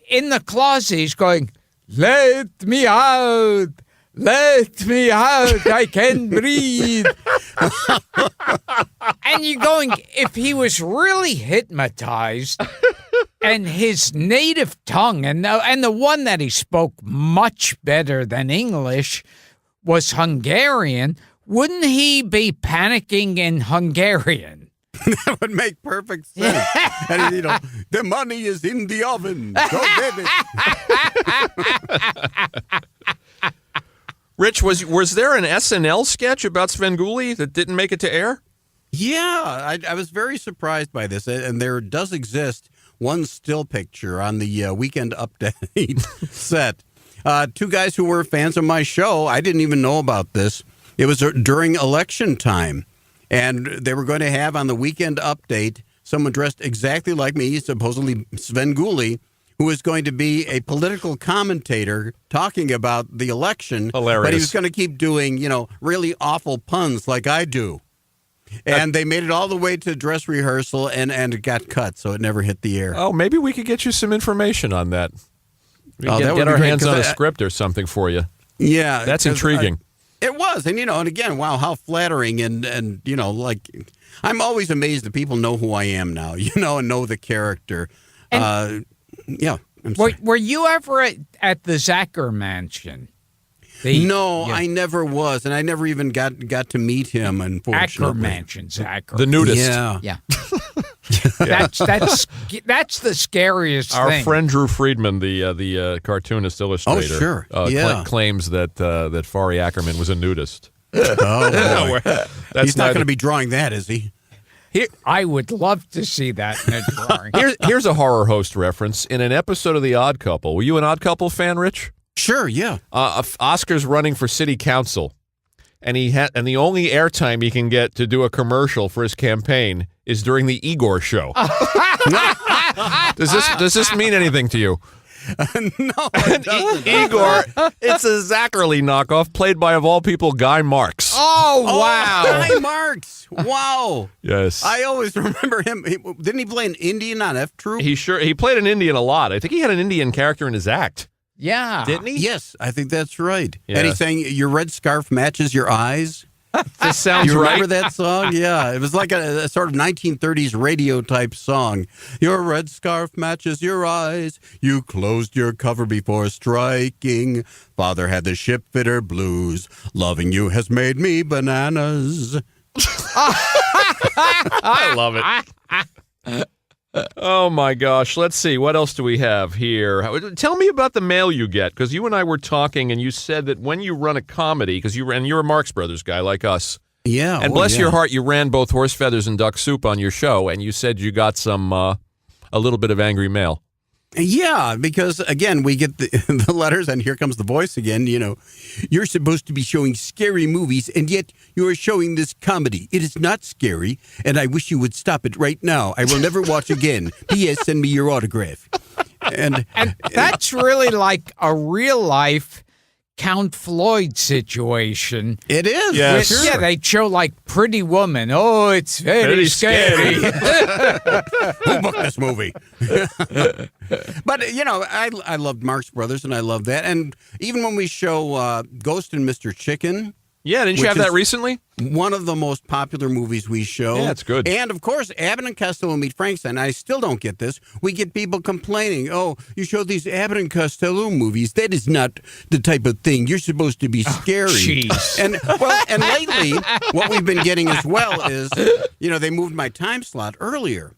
S1: in the closet, he's going, "Let me out. Let me out. I can breathe." And you're going, if he was really hypnotized and his native tongue, and the one that he spoke much better than English was Hungarian, wouldn't he be panicking in Hungarian?
S2: That would make perfect sense. And, the money is in the oven. Go get it.
S3: Rich, was there an SNL sketch about Svengoolie that didn't make it to air?
S2: Yeah, I was very surprised by this, and there does exist one still picture on the Weekend Update set. Two guys who were fans of my show, I didn't even know about this. It was during election time, and they were going to have on the Weekend Update someone dressed exactly like me, supposedly Svengoolie, who was going to be a political commentator talking about the election.
S3: Hilarious.
S2: But he was going to keep doing, really awful puns like I do. And they made it all the way to dress rehearsal, and it got cut, so it never hit the air.
S3: Oh, maybe we could get you some information on that. We can
S2: that would
S3: get
S2: be
S3: our
S2: great,
S3: hands on a
S2: 'cause
S3: script or something for you.
S2: Yeah.
S3: That's intriguing.
S2: It was. And, and again, wow, how flattering. And I'm always amazed that people know who I am now, and know the character. Yeah.
S1: Were you ever at the Zacher Mansion?
S2: No, I never was, and I never even got to meet him. Unfortunately,
S1: Zacher.
S3: The nudist.
S1: Yeah. That's the scariest
S3: Our
S1: thing.
S3: friend Drew Friedman, the cartoonist illustrator, claims that Fari Ackerman was a nudist.
S2: Oh, boy. He's not going to be drawing that, is he?
S1: I would love to see that in a drawing.
S3: Here's a horror host reference. In an episode of The Odd Couple, were you an Odd Couple fan, Rich?
S2: Sure, yeah.
S3: Oscar's running for city council, and and the only airtime he can get to do a commercial for his campaign is during the Igor show. Does this mean anything to you?
S2: No, it doesn't.
S3: Igor, it's a Zacherle knockoff played by, of all people, Guy Marks.
S1: Oh, wow.
S2: Guy Marks. Wow.
S3: Yes.
S2: I always remember him. Didn't he play an Indian on F Troop?
S3: He played an Indian a lot. I think he had an Indian character in his act.
S1: Yeah.
S3: Didn't he?
S2: Yes, I think that's right.
S3: Yeah.
S2: And he's saying, your red scarf matches your eyes.
S3: This sounds
S2: You
S3: right.
S2: remember that song? Yeah, it was like a sort of 1930s radio type song. Your red scarf matches your eyes. You closed your cover before striking. Father had the ship fitter blues. Loving you has made me bananas.
S3: I love it. Oh, my gosh. Let's see. What else do we have here? Tell me about the mail you get, because you and I were talking, and you said that when you run a comedy, because you're a Marx Brothers guy like us.
S2: Yeah.
S3: And bless your heart, you ran both Horse Feathers and Duck Soup on your show, and you said you got some, a little bit of angry mail.
S2: Yeah, because, again, we get the letters, and here comes the voice again. You know, you're supposed to be showing scary movies, and yet you are showing this comedy. It is not scary, and I wish you would stop it right now. I will never watch again. P.S. Send me your autograph. And
S1: that's really like a real-life Count Floyd situation.
S2: It is.
S3: Yeah,
S1: Sure. Yeah, they show like Pretty Woman. Oh, it's very scary.
S2: Who booked this movie? But, you know, I loved Marx Brothers, and I love that. And even when we show Ghost and Mr. Chicken.
S3: Yeah, didn't you have that recently?
S2: One of the most popular movies we show.
S3: Yeah, it's good.
S2: And, of course, Abbott and Costello Meet Frankenstein. I still don't get this. We get people complaining, oh, you show these Abbott and Costello movies. That is not the type of thing. You're supposed to be scary.
S1: Jeez.
S2: And lately, what we've been getting as well is, you know, they moved my time slot earlier.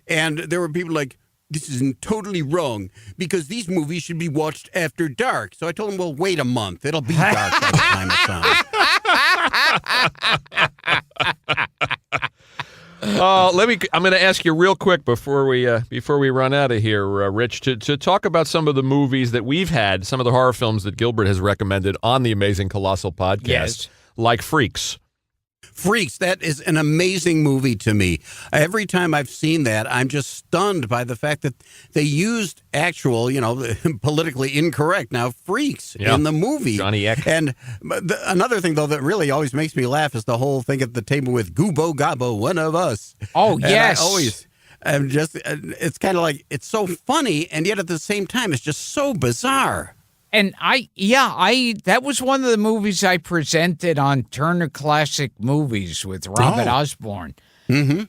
S2: And there were people like, this is totally wrong because these movies should be watched after dark. So I told them, well, wait a month. It'll be dark by the time it's on.
S3: I'm going to ask you real quick before we run out of here, Rich, to talk about some of the movies that we've had, some of the horror films that Gilbert has recommended on the Amazing Colossal podcast,
S1: Yes.
S3: like Freaks.
S2: Freaks, that is an amazing movie to me. Every time I've seen that, I'm just stunned by the fact that they used actual, you know, politically incorrect now freaks in the movie.
S3: Johnny Eck.
S2: And another thing, though, that really always makes me laugh is the whole thing at the table with Goobo Gobbo, one of us.
S1: Oh,
S2: And
S1: yes.
S2: I always... it's kind of like, it's so funny, and yet at the same time, it's just so bizarre.
S1: And that was one of the movies I presented on Turner Classic Movies with Robert Osborne.
S2: Mm-hmm.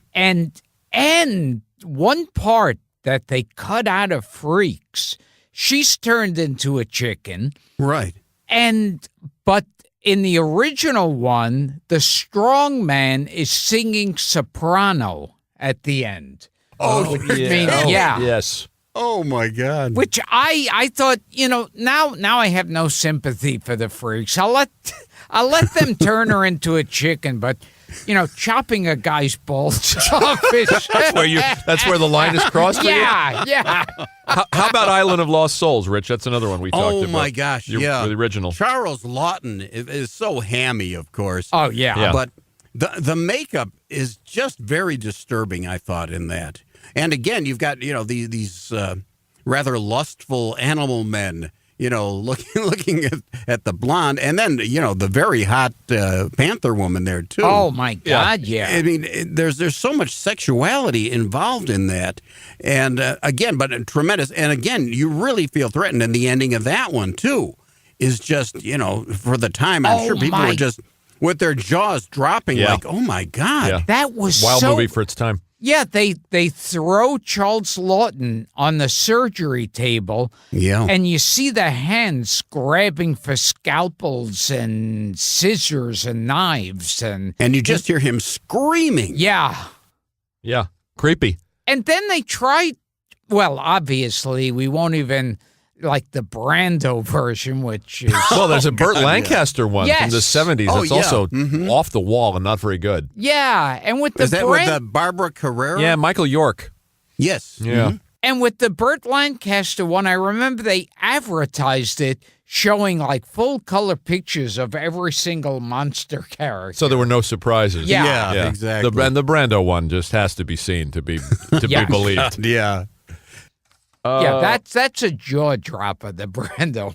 S1: And one part that they cut out of Freaks, she's turned into a chicken.
S2: Right.
S1: But in the original one, the strong man is singing soprano at the end.
S2: Oh,
S3: Yes.
S2: Oh, my God.
S1: Which I thought, you know, now I have no sympathy for the freaks. I'll let them turn her into a chicken, but you know, chopping a guy's balls off is
S3: that's where the line is crossed for you?
S1: Yeah.
S3: How about Island of Lost Souls, Rich? That's another one we talked about.
S2: Oh, my gosh,
S3: The original.
S2: Charles Lawton is so hammy, of course.
S1: Oh, yeah.
S2: But the makeup is just very disturbing, I thought, in that. And again, you've got, you know, these rather lustful animal men, you know, looking at the blonde, and then, you know, the very hot panther woman there too.
S1: Oh my God, yeah.
S2: I mean, there's so much sexuality involved in that, and again, but tremendous. And again, you really feel threatened. And the ending of that one too is just, you know, for the time, I'm sure people were just with their jaws dropping, like, oh my God,
S3: Yeah.
S1: That was
S3: Wild movie for its time.
S1: Yeah, they throw Charles Lawton on the surgery table, and you see the hands grabbing for scalpels and scissors and knives, and
S2: you just hear him screaming.
S1: Yeah,
S3: creepy.
S1: And then they tried. Well, obviously, we won't even like the Brando version, which is
S3: well, there's a Burt Lancaster one from the 70s.
S2: Oh,
S3: that's also off the wall and not very good.
S1: Yeah, and with the
S2: is that with Barbara Carrera?
S3: Yeah, Michael York.
S2: Yes.
S3: Yeah.
S2: Mm-hmm.
S1: And with the Burt Lancaster one, I remember they advertised it showing like full color pictures of every single monster character.
S3: So there were no surprises.
S2: Yeah, exactly.
S3: And the Brando one just has to be seen to be be believed.
S2: Yeah.
S1: That's a jaw dropper, the Brando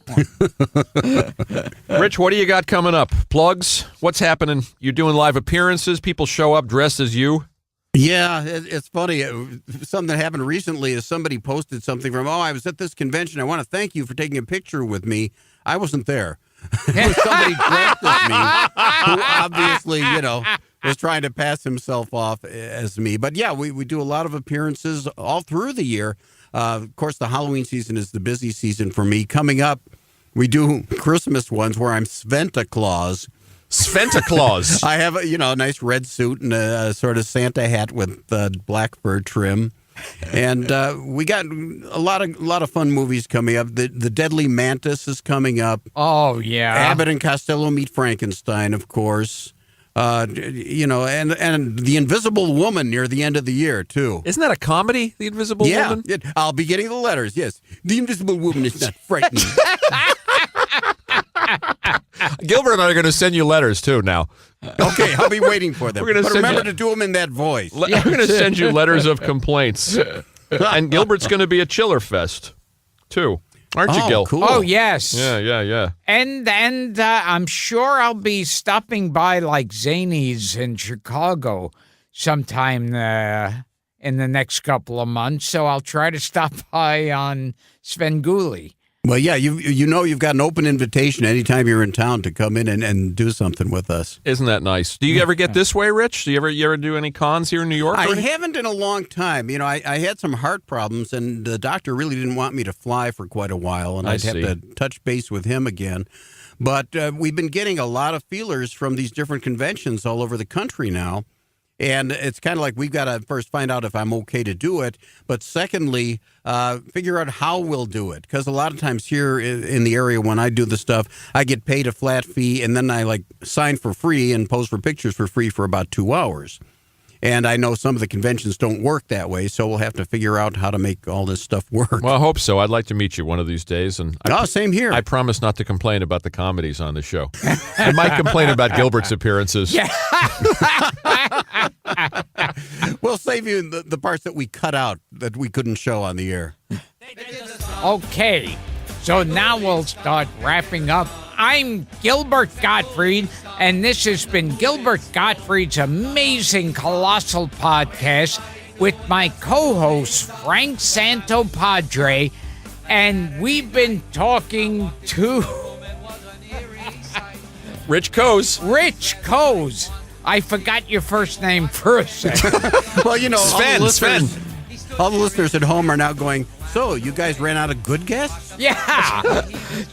S3: one. Rich, what do you got coming up? Plugs? What's happening? You're doing live appearances? People show up dressed as you?
S2: Yeah, it's funny. Something that happened recently is somebody posted something from, I was at this convention. I want to thank you for taking a picture with me. I wasn't there. It was somebody dressed as me who obviously, was trying to pass himself off as me. But yeah, we do a lot of appearances all through the year. Of course, the Halloween season is the busy season for me. Coming up, we do Christmas ones where I'm Sventa Claus.
S3: Sventa Claus.
S2: I have a nice red suit and a sort of Santa hat with black fur trim. And we got a lot of fun movies coming up. The Deadly Mantis is coming up.
S1: Oh, yeah.
S2: Abbott and Costello Meet Frankenstein, of course. And The Invisible Woman near the end of the year, too.
S3: Isn't that a comedy, The Invisible Woman?
S2: Yeah, I'll be getting the letters, yes. The Invisible Woman is not frightening.
S3: Gilbert and I are going to send you letters, too, now.
S2: Okay, I'll be waiting for them.
S3: We're gonna
S2: but remember to do them in that voice.
S3: We're going to send you letters of complaints. And Gilbert's going to be at Chiller Fest, too. Aren't you, Gil?
S2: Cool.
S1: Oh, yes.
S3: Yeah.
S1: And I'm sure I'll be stopping by like Zany's in Chicago sometime in the next couple of months. So I'll try to stop by on Svengoolie.
S2: Well, yeah, you've got an open invitation anytime you're in town to come in and do something with us.
S3: Isn't that nice? Do you ever get this way, Rich? Do you ever do any cons here in New York?
S2: I haven't in a long time. I had some heart problems, and the doctor really didn't want me to fly for quite a while, and I'd have to touch base with him again. But we've been getting a lot of feelers from these different conventions all over the country now. And it's kind of like we've got to first find out if I'm okay to do it. But secondly, figure out how we'll do it. Because a lot of times here in the area when I do the stuff, I get paid a flat fee and then I sign for free and pose for pictures for free for about 2 hours. And I know some of the conventions don't work that way, so we'll have to figure out how to make all this stuff work.
S3: Well, I hope so. I'd like to meet you one of these days. And
S2: same here.
S3: I promise not to complain about the comedies on the show. I might complain about Gilbert's appearances.
S1: Yeah.
S2: We'll save you the parts that we cut out that we couldn't show on the air.
S1: Okay, so now we'll start wrapping up. I'm Gilbert Gottfried, and this has been Gilbert Gottfried's amazing Colossal podcast with my co-host, Frank Santopadre, and we've been talking to...
S3: Rich Coase.
S1: Rich Coase. I forgot your first name for a second.
S2: Well,
S3: Sven.
S2: All the listeners at home are now going, so you guys ran out of good guests?
S1: Yeah.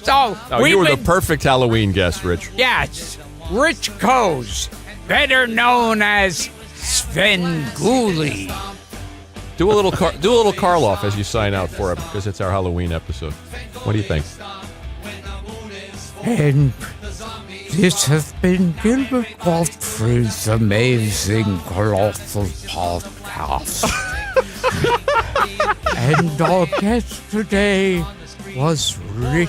S1: So
S3: you were the perfect Halloween guest, Rich.
S1: Yes. Rich Coase, better known as Svengoolie.
S3: Do a little Karloff as you sign out for it because it's our Halloween episode. What do you think?
S1: And this has been Gilbert Gottfried's amazing Colossal podcast. And our guest today was Rich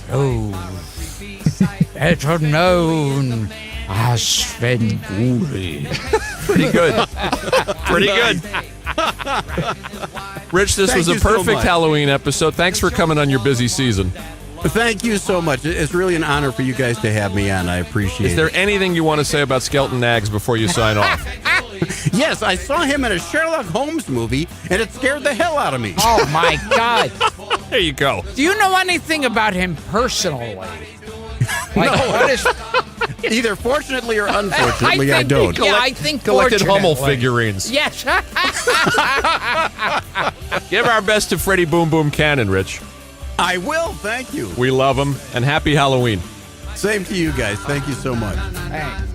S1: Coase, better known as Svengoolie.
S3: Pretty good. Pretty good. Rich, this was a perfect Halloween episode. Thanks for coming on your busy season.
S2: Thank you so much. It's really an honor for you guys to have me on. I appreciate it.
S3: Is there anything you want to say about Skelton Nags before you sign off?
S2: Yes, I saw him in a Sherlock Holmes movie, and it scared the hell out of me.
S1: Oh, my God.
S3: There you go.
S1: Do you know anything about him personally? What is...
S2: Either fortunately or unfortunately, I don't.
S1: I think
S3: collected
S1: fortunately.
S3: Hummel figurines.
S1: Yes.
S3: Give our best to Freddie Boom Boom Cannon, Rich.
S2: I will. Thank you.
S3: We love him, and happy Halloween.
S2: Same to you guys. Thank you so much.
S1: Thanks.